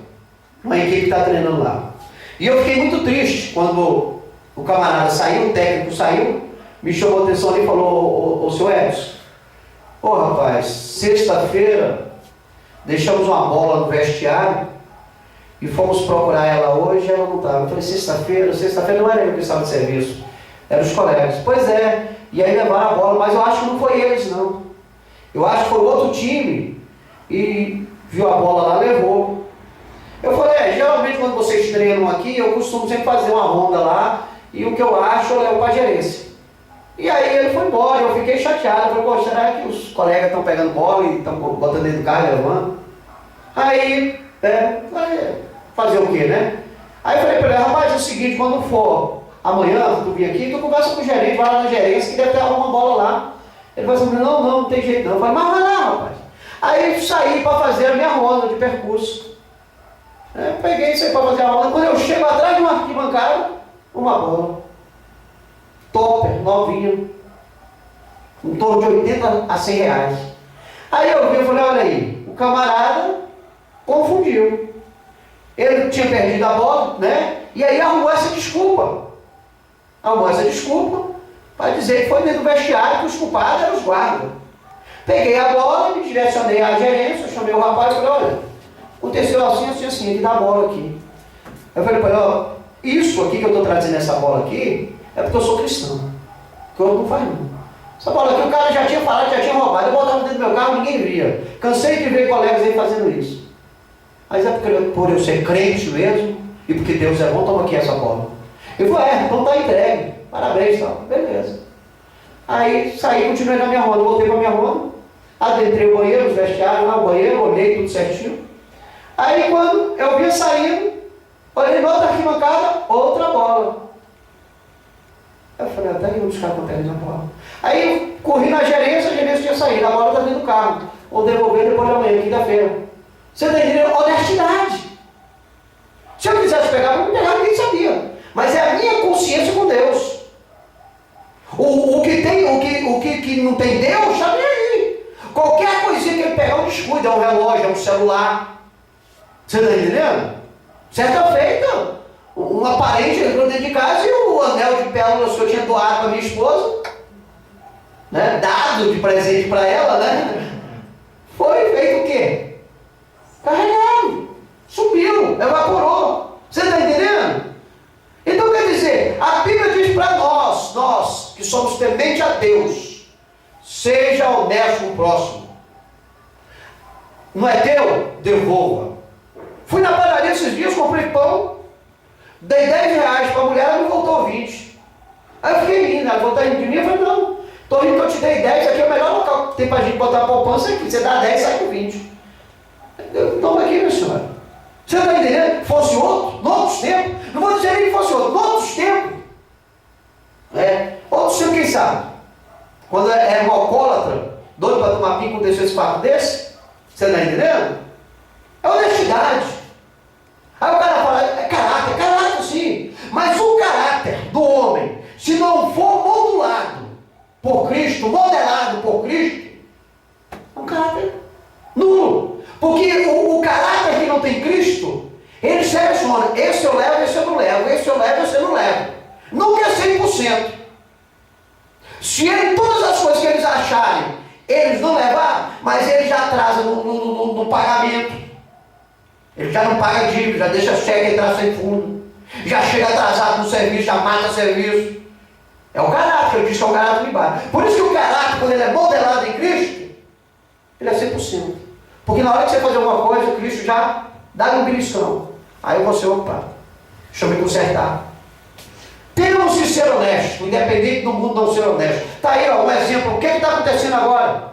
Uma equipe está treinando lá. E eu fiquei muito triste quando o camarada saiu, o técnico saiu, me chamou a atenção ali e falou: ô seu Edson, rapaz, sexta-feira deixamos uma bola no vestiário e fomos procurar ela hoje e ela não estava. Eu falei: sexta-feira não era eu que estava de serviço, eram os colegas. Pois é, e aí levaram a bola, mas eu acho que não foi eles não. Eu acho que foi outro time e viu a bola lá, levou. Eu falei: geralmente quando vocês treinam aqui, eu costumo sempre fazer uma ronda lá e o que eu acho eu levo para a gerência. E aí ele foi embora, eu fiquei chateado. Eu falei: pô, será que os colegas estão pegando bola e estão botando dentro do carro e levando? Aí, fazer o quê, né? Aí eu falei para ele: rapaz, é o seguinte, quando for amanhã, tu vir aqui, tu conversa com o gerente, vai lá na gerência que deve ter alguma bola lá. Ele falou assim: não tem jeito não. Eu falei: mas vai lá, rapaz. Aí saí para fazer a minha ronda de percurso. Peguei isso aí para fazer a ronda. Quando eu chego atrás de uma arquibancada, uma bola. Topper, novinha. Em torno de 80 a 100 reais. Aí eu vi, eu falei: olha aí, o camarada confundiu. Ele tinha perdido a bola, né? E aí arrumou essa desculpa. Para dizer que foi dentro do vestiário, que os culpados eram os guardas. Peguei a bola, me direcionei à gerência, chamei o rapaz e falei: olha, aconteceu assim, aqui dá a bola aqui. Eu falei para ele: isso aqui que eu estou trazendo essa bola aqui, é porque eu sou cristão. Que eu não faz não. Essa bola aqui o cara já tinha falado, já tinha roubado. Eu botava dentro do meu carro, ninguém via. Cansei de ver colegas aí fazendo isso. Mas é porque por eu ser crente mesmo, e porque Deus é bom, toma aqui essa bola. Eu falei: então tá entregue. Parabéns, tal. Beleza. Aí saí, continuei na minha ronda, voltei para minha ronda, adentrei o banheiro, os vestiários lá, o banheiro, olhei tudo certinho. Aí quando eu vinha saindo, olhei na outra arquibancada, outra bola. Eu falei: até aí os caras estão perdendo a bola. Aí eu corri na gerência, a gerência tinha saído, a bola está dentro do carro. Vou devolver depois de amanhã, quinta-feira. Você está entendendo? Honestidade. Se eu quisesse pegar, eu não pegava, ninguém sabia. Mas é a minha consciência com Deus. O que não tem Deus, está nem aí. Qualquer coisinha que ele pegar, um descuido, é um relógio, é um celular. Você está entendendo? Certa feita, uma parente entrou dentro de casa e o anel de pérolas que eu tinha doado para minha esposa, né, dado de presente para ela, né, foi feito o quê? Carregado, subiu, evaporou. Você está entendendo? Então quer dizer, a Bíblia diz para nós que somos tementes a Deus, seja honesto com o próximo. Não é teu? Devolva. Fui na padaria esses dias, comprei pão, dei 10 reais para a mulher, ela me voltou 20. Aí eu fiquei rindo, ela voltou de mim, eu falei, não, estou rindo que eu te dei 10, aqui é o melhor local que tem para a gente botar poupança aqui, você dá 10, sai com 20. Toma aqui, minha senhora. Você está entendendo? Fosse outro, noutros tempos, não vou dizer nem que fosse outro, noutros tempos. Outros tempos, quem sabe? Quando é um alcoólatra, doido para tomar pingo, deixa esse fato desse, você está entendendo? É honestidade. Aí o cara fala, é caráter sim. Mas o caráter do homem, se não for modulado por Cristo, modelado por Cristo, é um caráter nulo. Porque o caráter que não tem Cristo, ele seleciona, esse eu levo, esse eu não levo, esse eu levo, esse eu não levo. Nunca é 100%. Se ele, todas as coisas que eles acharem, eles não levar, mas ele já atrasa no pagamento. Ele já não paga dívida, já deixa cheque entrar sem fundo, já chega atrasado no serviço, já mata serviço. É o caráter, eu disse que é o caráter de baixo. Por isso que o caráter, quando ele é modelado em Cristo, ele é 100%. Porque na hora que você fazer alguma coisa, Cristo já dá um beliscão. Aí você, opa, deixa eu me consertar. Temos que ser honestos, independente do mundo não ser honesto. Está aí, ó, um exemplo. O que está acontecendo agora?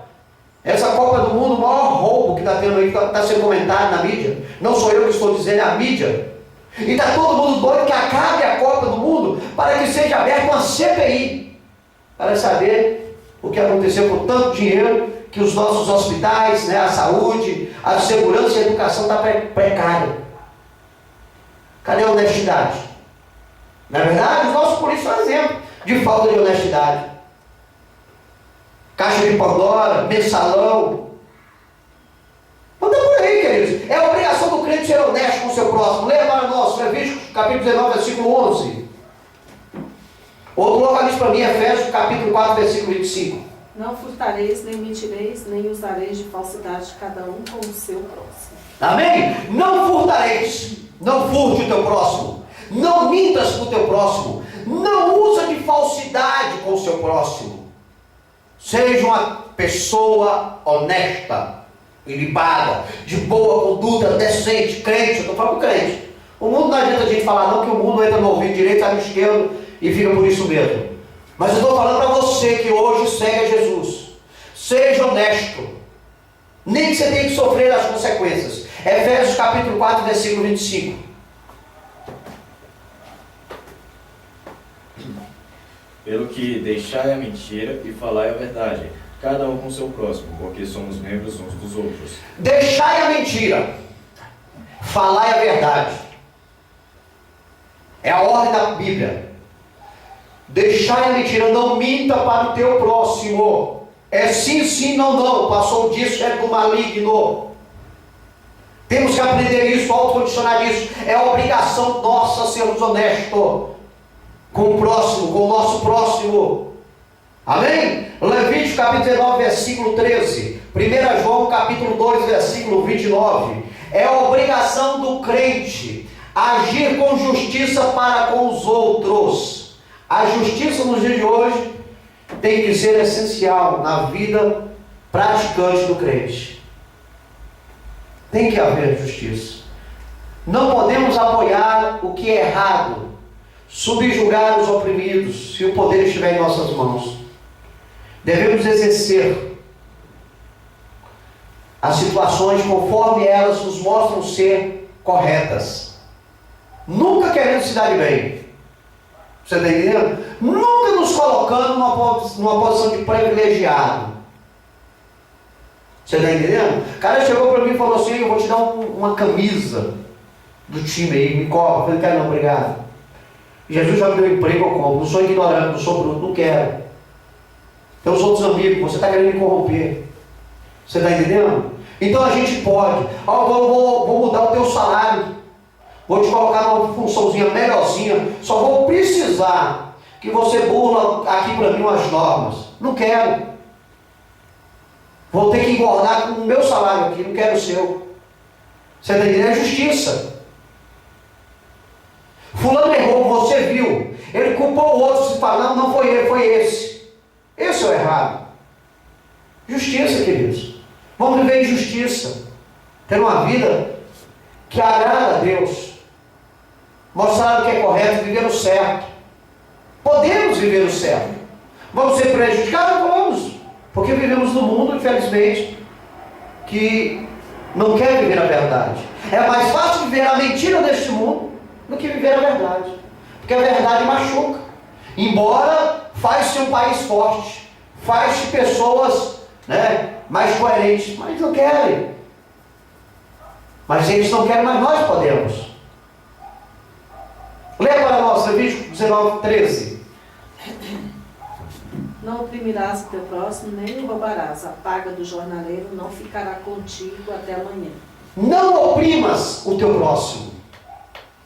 Essa Copa do Mundo, o maior roubo que está tendo aí, está sendo comentado na mídia. Não sou eu que estou dizendo, é a mídia. E está todo mundo doido que acabe a Copa do Mundo para que seja aberta uma CPI para saber o que aconteceu com tanto dinheiro que os nossos hospitais, né, a saúde, a segurança e a educação está precária. Cadê a honestidade? Na verdade, os nossos polícias são exemplo de falta de honestidade. Caixa de Pandora, mensalão. Anda por aí, queridos. É a obrigação do crente ser honesto com o seu próximo. Leia para nós, Levítico, capítulo 19, versículo 11. Outro local diz para mim, Efésios, capítulo 4, versículo 25. Não furtareis, nem mentireis, nem usareis de falsidade, cada um com o seu próximo. Amém? Não furtareis. Não furte o teu próximo. Não mintas com o teu próximo. Não usa de falsidade com o seu próximo. Seja uma pessoa honesta, ilibada, de boa conduta, decente, crente. Eu estou falando crente. O mundo não adianta a gente falar não, que o mundo entra no ouvido direito, sai no esquerdo e fica por isso mesmo. Mas eu estou falando para você que hoje segue a Jesus. Seja honesto. Nem que você tenha que sofrer as consequências. Efésios capítulo 4, versículo 25. Pelo que deixai a mentira e falai a verdade, cada um com seu próximo, porque somos membros uns dos outros. Deixai a mentira, falai a verdade. É a ordem da Bíblia. Deixai a mentira, não minta para o teu próximo. É sim, sim, não, não. Passou disso, é do maligno. Temos que aprender isso, autocondicionar isso. É a obrigação nossa sermos honestos com o próximo, com o nosso próximo. Amém? Levítico capítulo 19, versículo 13. 1 João capítulo 2, versículo 29. É a obrigação do crente agir com justiça para com os outros. A justiça nos dias de hoje tem que ser essencial na vida praticante do crente. Tem que haver justiça. Não podemos apoiar o que é errado, subjugar os oprimidos, se o poder estiver em nossas mãos. Devemos exercer as situações conforme elas nos mostram ser corretas. Nunca querendo se dar bem. Você está entendendo? Nunca nos colocando numa posição de privilegiado. Você está entendendo? O cara chegou para mim e falou assim: eu vou te dar uma camisa do time aí, me cobra. Eu falei: quero não, obrigado. Jesus já me deu emprego, eu compro. Não sou ignorante, não sou bruto, não quero. Tem os outros amigos, você está querendo me corromper. Você está entendendo? Então a gente pode. Vou mudar o teu salário. Vou te colocar numa funçãozinha melhorzinha. Só vou precisar que você burla aqui para mim umas normas. Não quero. Vou ter que engordar com o meu salário aqui, não quero o seu. Você está entendendo? É justiça. Fulano errou, você viu. Ele culpou o outro, se fala: não foi ele, foi esse. Esse é o errado. Justiça, queridos. Vamos viver em justiça. Ter uma vida que agrada a Deus. Mostrar o que é correto, viver o certo. Podemos viver o certo. Vamos ser prejudicados? Vamos. Porque vivemos num mundo, infelizmente, que não quer viver a verdade. É mais fácil viver a mentira deste mundo do que viver a verdade. Porque a verdade machuca. Embora faz-se um país forte, faz-se pessoas, mais coerentes, mas não querem. Mas eles não querem, mas nós podemos. Leia para nós, Levítico 19:13. Não oprimirás o teu próximo, nem o roubarás. A paga do jornaleiro não ficará contigo até amanhã. Não oprimas o teu próximo.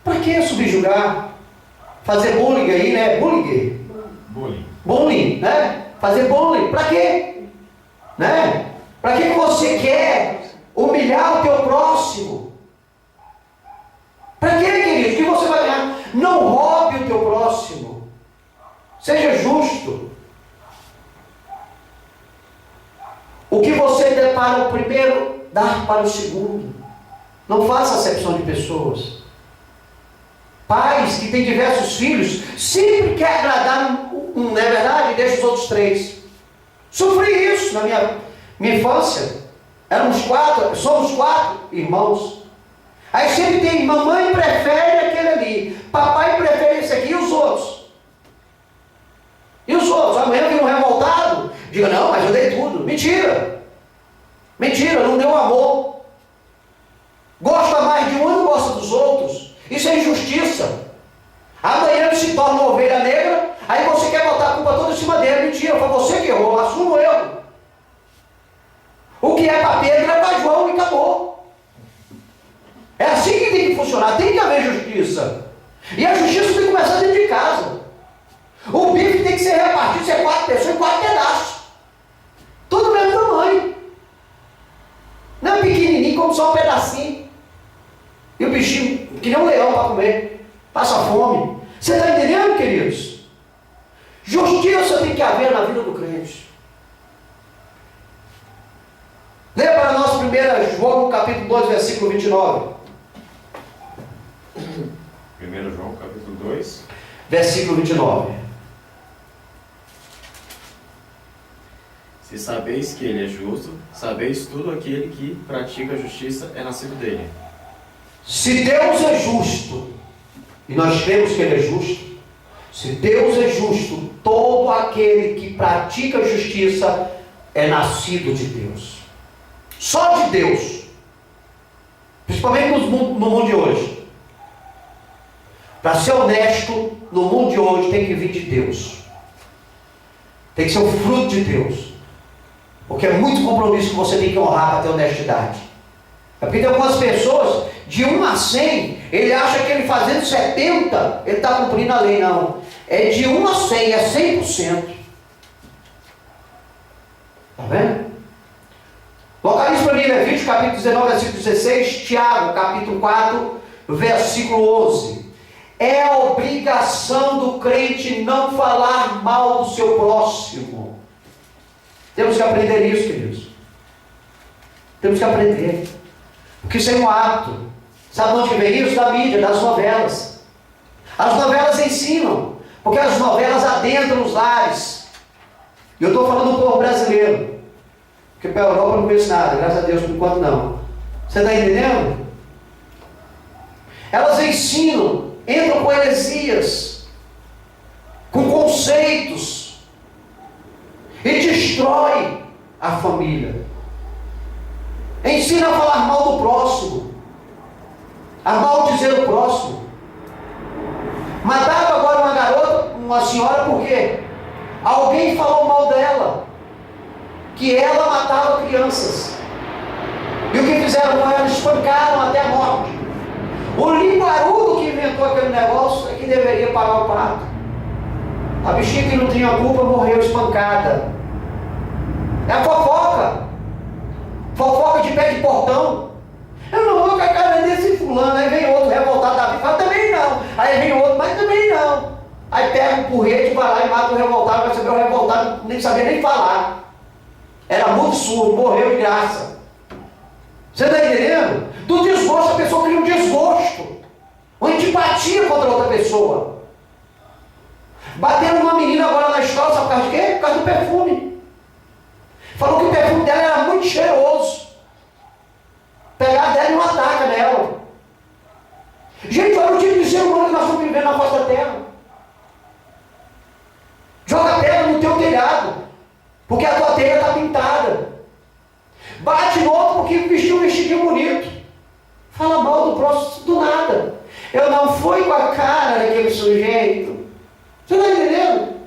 Para que subjugar? Fazer bullying aí, né? Bullying, né? Fazer bullying. Para quê? Né? Para que você quer humilhar o teu próximo? Para quê, querido? O que você vai ganhar? Não roube o teu próximo. Seja justo. O que você der para o primeiro, dar para o segundo. Não faça acepção de pessoas. Pais que têm diversos filhos sempre quer agradar um, não é verdade? E deixa os outros 3. Sofri isso na minha infância. Somos 4 irmãos. Aí sempre tem: mamãe prefere aquele ali, papai prefere esse aqui, e os outros? E os outros? Amanhã vem um revoltado, diga: não, mas eu dei tudo. Mentira! Mentira, não deu amor. Gosta mais de um e não gosta dos outros. Isso é injustiça. Amanhã ele se torna uma ovelha negra, aí você quer botar a culpa toda em cima dele. Mentira, foi você que errou, assumo eu. O que é para Pedro é para João e acabou. É assim que tem que funcionar, tem que haver justiça. E a justiça tem que começar dentro de casa. O bife tem que ser repartido, ser 4 pessoas em 4 pedaços. Tudo do mesmo tamanho. Não é pequenininho, como só um pedacinho. E o bichinho, que nem um leão para comer, passa fome. Você está entendendo, queridos? Justiça tem que haver na vida do crente. Leia para nós 1 João capítulo 2, versículo 29. 1 João capítulo 2, versículo 29. Se sabeis que ele é justo, sabeis tudo aquele que pratica a justiça é nascido dele. Se Deus é justo, e nós cremos que Ele é justo, se Deus é justo, todo aquele que pratica a justiça é nascido de Deus. Só de Deus. Principalmente no mundo de hoje. Para ser honesto, no mundo de hoje tem que vir de Deus. Tem que ser o fruto de Deus. Porque é muito compromisso que você tem que honrar para ter honestidade. É porque tem algumas pessoas, de 1 a 100, ele acha que ele fazendo 70, ele está cumprindo a lei. Não. É de 1 a 100, é 100%. Está vendo? Localize para mim Levítico capítulo 19, versículo 16, Tiago capítulo 4, versículo 11. É a obrigação do crente não falar mal do seu próximo. Temos que aprender isso, queridos. Temos que aprender. Porque isso é um hábito. Sabe onde vem isso? Da mídia, das novelas. As novelas ensinam. Porque as novelas adentram os lares. E eu estou falando do povo brasileiro. Porque para a Europa eu não conheço nada. Graças a Deus, por enquanto não. Você está entendendo? Elas ensinam. Entram com heresias. Com conceitos. E destrói a família. Ensina a falar mal do próximo, a maldizer o próximo. Mataram agora uma garota, uma senhora, por quê? Alguém falou mal dela, que ela matava crianças. E o que fizeram com ela? Espancaram até a morte. O linguarudo que inventou aquele negócio é que deveria pagar o pato. A bichinha que não tinha culpa morreu espancada. É a fofoca. Fofoca de pé de portão. Eu não vou com a cara desse fulano. Aí vem outro revoltado da vida. Fala, também não. Aí vem outro, mas também não. Aí pega um porrete, vai lá e mata o revoltado. Vai saber o revoltado, nem sabia nem falar. Era muito surdo, morreu de graça. Você está entendendo? Do desgosto, a pessoa cria um desgosto, uma antipatia contra outra pessoa. Bateram uma menina agora na escola, sabe por causa de quê? Por causa do perfume. Falou que o perfume dela era muito cheiroso. Pegaram dela e não ataca nela. Gente, olha o tipo de ser humano que nós estamos vivendo na face da terra. Joga pedra no teu telhado, porque a tua telha está pintada. Bate no outro porque vestiu um vestidinho bonito. Fala mal do próximo do nada. Eu não fui com a cara daquele sujeito. Você está entendendo?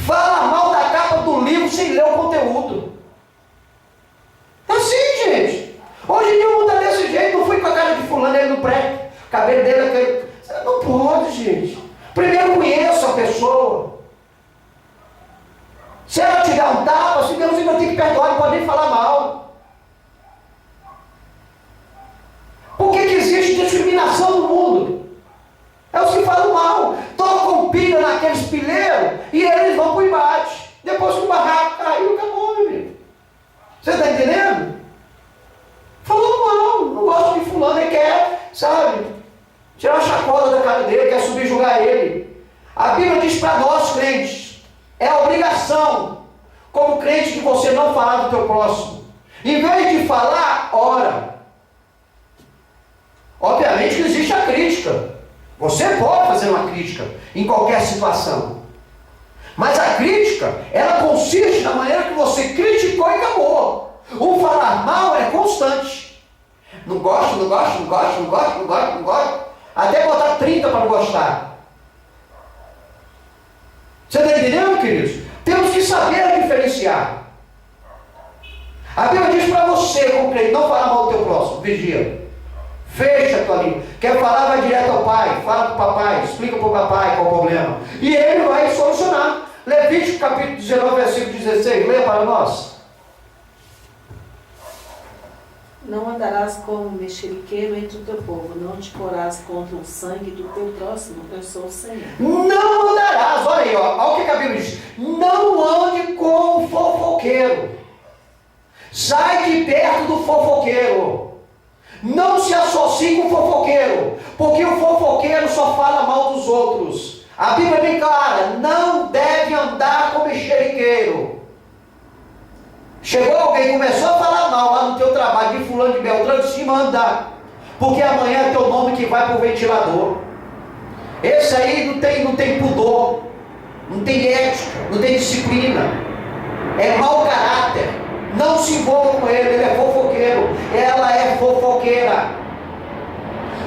Fala mal da capa do livro sem ler o conteúdo. Assim, gente. Hoje em dia o mundo está desse jeito. Não fui com a cara de fulano, ele no prédio. O cabelo dele é aquele. Não pode, gente. Primeiro conheça a pessoa. Se ela te der um tapa, se Deus ainda tem que perdoar, não pode nem falar mal. Por que existe discriminação no mundo? É os que falam mal, tocam pilha naqueles pileiros e eles vão para o embate. Depois que o barraco caiu, acabou, meu amigo. Você está entendendo? Falando mal, não gosta de fulano, ele quer, sabe, tirar a chacola da cara dele, quer subjugar ele. A Bíblia diz para nós, crentes, é obrigação, como crente, que você não falar do teu próximo. Em vez de falar, ora. Obviamente que existe a crítica. Você pode fazer uma crítica em qualquer situação. Mas a crítica, ela consiste na maneira que você criticou e acabou. O falar mal é constante. Não gosto, não gosto, não gosto, não gosto, não gosto, não gosto. Até botar 30 para não gostar. Você está entendendo, queridos? Temos que saber diferenciar. A Bíblia diz para você, como crente, não falar mal do teu próximo. Vigia. Fecha a tua língua. Quer falar, vai direto ao pai. Fala com o papai, explica para o papai qual o problema. E ele vai solucionar. Levítico capítulo 19, versículo 16. Leia para nós. Não andarás como mexeriqueiro entre o teu povo, não te porás contra o sangue do teu próximo, eu sou o Senhor. Não andarás, olha aí, ó, olha o que a Bíblia diz. Não ande com o fofoqueiro. Sai de perto do fofoqueiro. Não se associe com o fofoqueiro, porque o fofoqueiro só fala mal dos outros. A Bíblia é bem clara, não deve andar com mexeriqueiro. Chegou alguém, começou a falar mal lá no teu trabalho, de fulano de Beltrano, de cima andar, porque amanhã é teu nome que vai para o ventilador. Esse aí não tem pudor, não tem ética, não tem disciplina, é mau caráter. Não se envolva com ele é fofoqueiro, ela é fofoqueira.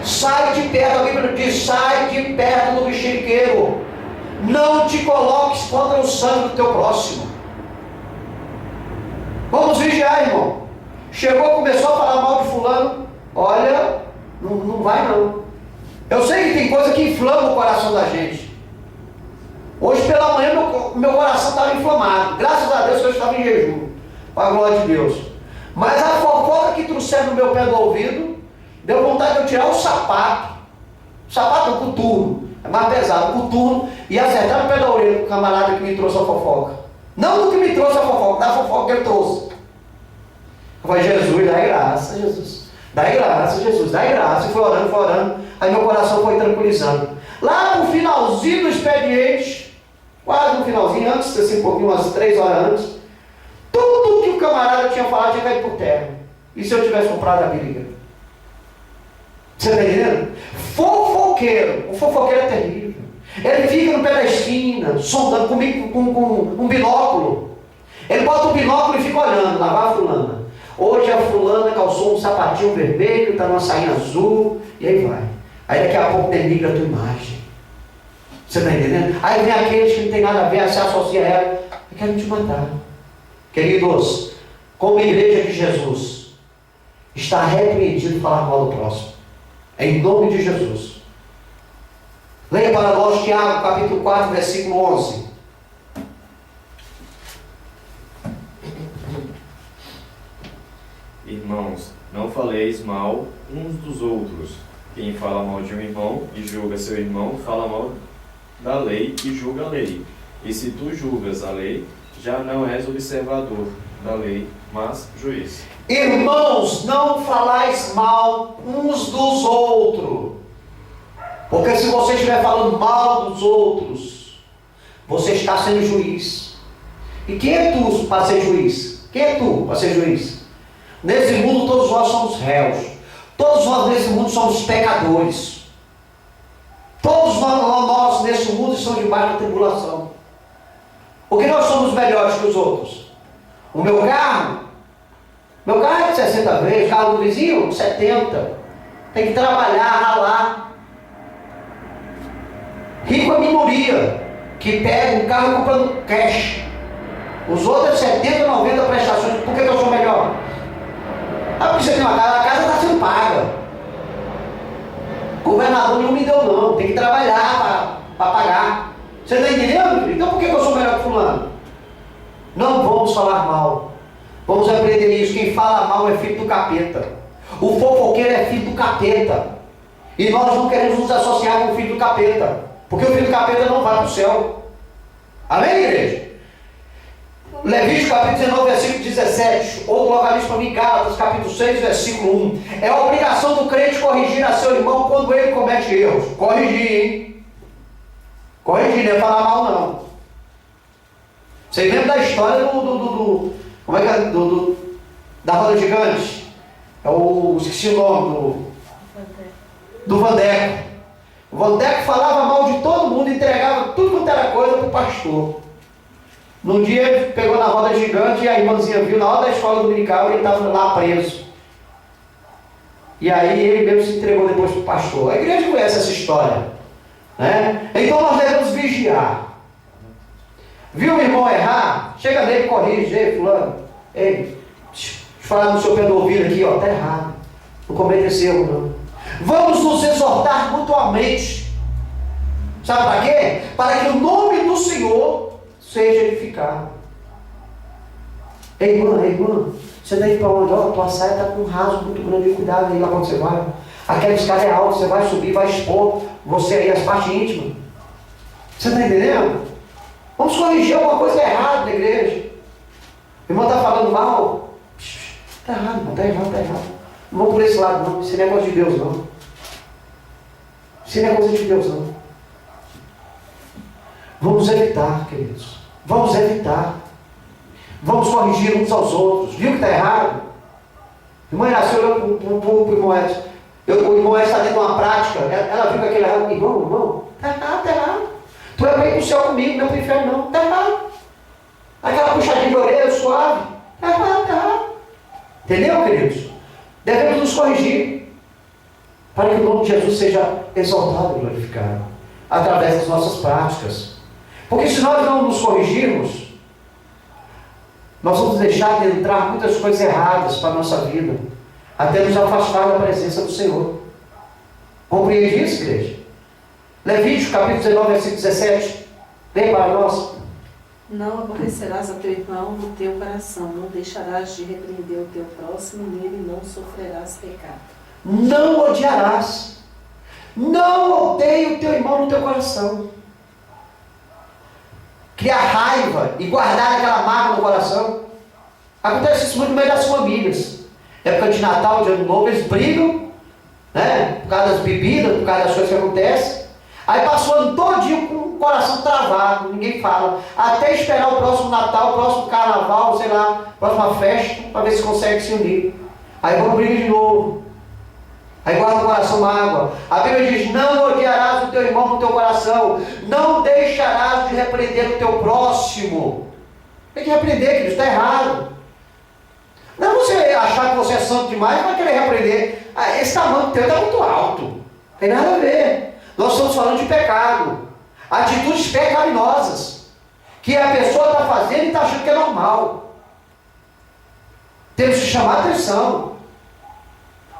Sai de perto, a Bíblia diz, sai de perto do mexeriqueiro. Não te coloques contra o sangue do teu próximo. Vamos vigiar, irmão. Chegou, começou a falar mal de fulano. Olha, não vai não. Eu sei que tem coisa que inflama o coração da gente. Hoje pela manhã meu coração estava inflamado. Graças a Deus que eu estava em jejum. Para a glória de Deus. Mas a fofoca que trouxeram no meu pé do ouvido, deu vontade de eu tirar o sapato. O sapato, o coturno. É mais pesado, o coturno. E acertar no pé da orelha do camarada que me trouxe a fofoca. Não do que me trouxe a fofoca, da fofoca que ele trouxe. Eu falei, Jesus, dá graça, Jesus. Dá graça, Jesus, dá graça. E foi orando. Aí meu coração foi tranquilizando. Lá no finalzinho do expediente, quase no finalzinho, antes, assim, um pouquinho, umas 3 horas antes, tudo que o camarada tinha falado tinha caído por terra. E se eu tivesse comprado a briga? Você está entendendo? Fofoqueiro. O fofoqueiro é terrível. Ele fica no pé da esquina, sondando comigo com um binóculo. Ele bota o binóculo e fica olhando, lá vai a fulana. Hoje a fulana calçou um sapatinho vermelho, está numa sainha azul, e aí vai. Aí daqui a pouco denigra a tua imagem. Você está entendendo? Aí vem aqueles que não tem nada a ver, se associa a ela, e querem te matar. Queridos, como igreja de Jesus, está repreendido falar mal do próximo. Em nome de Jesus. Leia para nós Tiago, capítulo 4, versículo 11. Irmãos, não faleis mal uns dos outros. Quem fala mal de um irmão e julga seu irmão, fala mal da lei e julga a lei. E se tu julgas a lei, já não és observador da lei, mas juiz. Irmãos, não falais mal uns dos outros. Porque se você estiver falando mal dos outros, você está sendo juiz. E quem é tu para ser juiz? Quem é tu para ser juiz? Nesse mundo todos nós somos réus. Todos nós nesse mundo somos pecadores. Todos nós nesse mundo estamos debaixo da tribulação. Porque nós somos melhores que os outros. O meu carro é de 60 vezes, o carro do vizinho, 70. Tem que trabalhar, ralar. Rico é a minoria que pega um carro comprando cash. Os outros 70, 90 prestações. Por que eu sou melhor? Porque você tem uma casa, a casa está sendo paga. O governador não me deu não, tem que trabalhar para pagar. Você está entendendo? Então por que eu sou melhor que fulano? Não vamos falar mal. Vamos aprender isso. Quem fala mal é filho do capeta. O fofoqueiro é filho do capeta. E nós não queremos nos associar com o filho do capeta. Porque o filho do capeta não vai para o céu. Amém, igreja? Levítico capítulo 19, versículo 17, ou coloca isso para mim, Gálatas capítulo 6, versículo 1. É a obrigação do crente corrigir a seu irmão quando ele comete erros. Corrigir, hein? Corrigir, não é falar mal não. Vocês lembram da história como é que é? Da roda gigante? Esqueci o nome do Vandeco. O Vandeco falava mal de todo mundo, entregava tudo quanto era coisa para o pastor. Num dia ele pegou na roda gigante e a irmãzinha viu, na hora da escola dominical, ele estava lá preso. E aí ele mesmo se entregou depois para o pastor. A igreja conhece essa história, né? Então nós devemos vigiar. Viu o irmão errar? Chega nele, corrige, ei, fulano. Ei, deixa eu falar no seu pé do ouvido aqui, ó, está errado. Não cometa esse erro, não. Vamos nos exortar mutuamente. Sabe para quê? Para que o nome do Senhor seja edificado. Ei, irmã, você está indo para onde? Ó, tua saia está com um raso muito grande, cuidado aí lá quando você vai. Aquela escada é alta, você vai subir, vai expor você aí as partes íntimas. Você está entendendo? Vamos corrigir alguma coisa errada na igreja. O irmão está falando mal? Está errado, irmão, está errado. Não vamos por esse lado, não. Isso não é coisa de Deus, não. Isso não é coisa de Deus, não. Vamos evitar, queridos. Vamos evitar. Vamos corrigir uns aos outros. Viu que está errado? A irmã Iraci olhou para o irmão Edson. O irmão Edson está dentro de uma prática. Ela viu que aquele errado. Irmão, está errado. Tu é para ir para o céu comigo, não para o inferno, não. Está errado. Aquela puxadinha de orelha suave. Está errado. Entendeu, queridos? Devemos nos corrigir. Para que o nome de Jesus seja exaltado e glorificado. Através das nossas práticas. Porque se nós não nos corrigirmos, nós vamos deixar de entrar muitas coisas erradas para a nossa vida, até nos afastar da presença do Senhor. Compreende isso, igreja? Levítico capítulo 19, versículo 17. Leia para nós. Não aborrecerás a teu irmão no teu coração, não deixarás de repreender o teu próximo, nele não sofrerás pecado. Não odiarás. Não odeie o teu irmão no teu coração. Criar raiva e guardar aquela mágoa no coração. Acontece isso muito no meio das famílias. Época de Natal, de Ano Novo, eles brigam, né? Por causa das bebidas, por causa das coisas que acontecem. Aí passa o ano todinho com o coração travado, ninguém fala. Até esperar o próximo Natal, o próximo Carnaval, sei lá, a próxima festa, para ver se consegue se unir. Aí vão brigar de novo. Aí guarda o coração mágoa. A Bíblia diz, não odiarás o teu irmão no teu coração. Não deixarás de repreender o teu próximo. Tem que repreender, querido, está errado. Não é você achar que você é santo demais e vai querer repreender. Ah, esse tamanho teu está muito alto. Não tem nada a ver. Nós estamos falando de pecado. Atitudes pecaminosas. Que a pessoa está fazendo e está achando que é normal. Temos que chamar a atenção.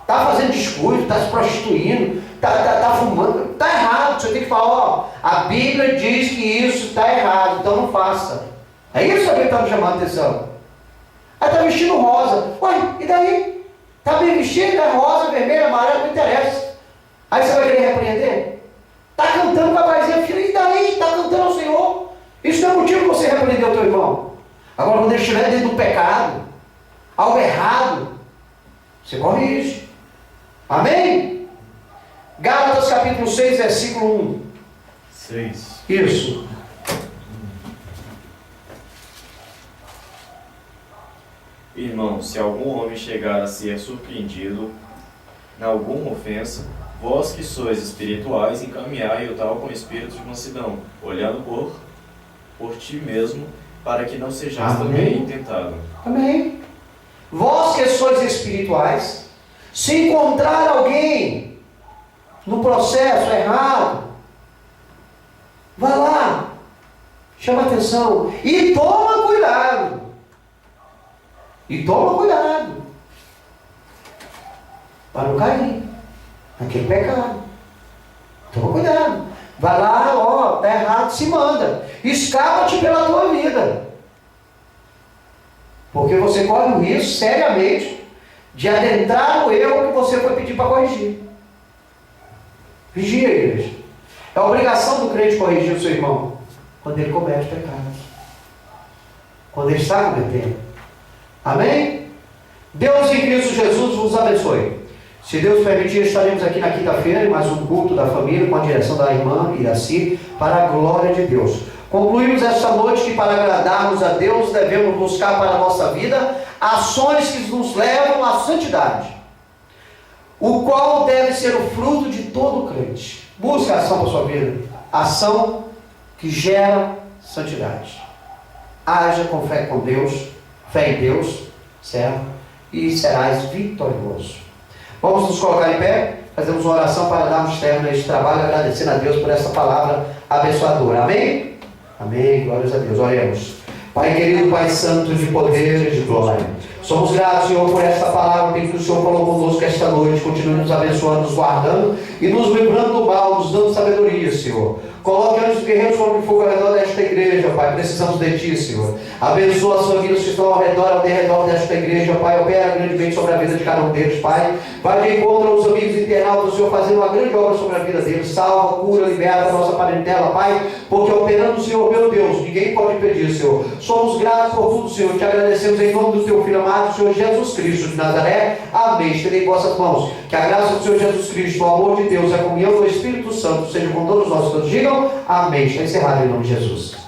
Está fazendo descuido, está se prostituindo, está fumando. Está errado. Você tem que falar, ó, a Bíblia diz que isso está errado, então não faça. É isso que ele está me chamando a atenção. Aí está vestindo rosa. Ué, e daí? Está bem vestido, é rosa, vermelho, amarelo, não interessa. Aí você vai querer repreender? Está cantando com a vozinha, filha, e daí? Está cantando ao Senhor. Isso não é motivo para você repreender o teu irmão. Agora, quando ele estiver dentro do pecado, algo errado, você corrige. Amém? Gálatas capítulo 6, versículo 1. 6. Isso. Irmão, se algum homem chegar a ser surpreendido em alguma ofensa, vós que sois espirituais, encaminhai o tal com espírito de mansidão, olhando por ti mesmo, para que não sejais também tentado. Amém. Vós que sois espirituais, se encontrar alguém no processo errado, vá lá, chama atenção e toma cuidado. E toma cuidado para não cair naquele pecado. Toma cuidado. Vai lá, ó, tá errado, se manda. Escapa-te pela tua vida. Porque você corre o risco, seriamente, de adentrar no erro que você foi pedir para corrigir. Vigia, igreja. É obrigação do crente corrigir o seu irmão quando ele comete pecado. Quando ele está cometendo. Amém? Deus em Cristo Jesus vos abençoe. Se Deus permitir, estaremos aqui na quinta-feira em mais um culto da família com a direção da irmã Iraci, para a glória de Deus. Concluímos esta noite que para agradarmos a Deus devemos buscar para a nossa vida ações que nos levam à santidade, o qual deve ser o fruto de todo crente. Busca a ação para a sua vida, ação que gera santidade. Haja com fé com Deus, fé em Deus, certo? E serás vitorioso. Vamos nos colocar em pé, fazemos uma oração para darmos término a este trabalho, agradecendo a Deus por essa palavra abençoadora. Amém? Amém, glórias a Deus. Oremos. Pai querido, Pai santo, de poder e de glória, somos gratos, Senhor, por esta palavra que o Senhor falou conosco esta noite. Continue nos abençoando, nos guardando e nos livrando do mal, nos dando sabedoria, Senhor. Coloque anjos guerreiros como fogo ao redor desta igreja, Pai. Precisamos de Ti, Senhor. Abençoa as famílias que estão ao derredor desta igreja, Pai. Opera grandemente sobre a vida de cada um deles, Pai. Vai de encontro aos amigos internautas, Senhor, fazendo uma grande obra sobre a vida deles. Salva, cura, liberta a nossa parentela, Pai. Porque operando, Senhor, meu Deus, ninguém pode impedir, Senhor. Somos gratos por tudo, Senhor. Te agradecemos em nome do Teu Filho amado, Senhor Jesus Cristo de Nazaré. Amém. Estendei em vossas mãos. Que a graça do Senhor Jesus Cristo, o amor de Deus, a comunhão do Espírito Santo seja com todos nós. Todos digam amém. Está encerrado em nome de Jesus.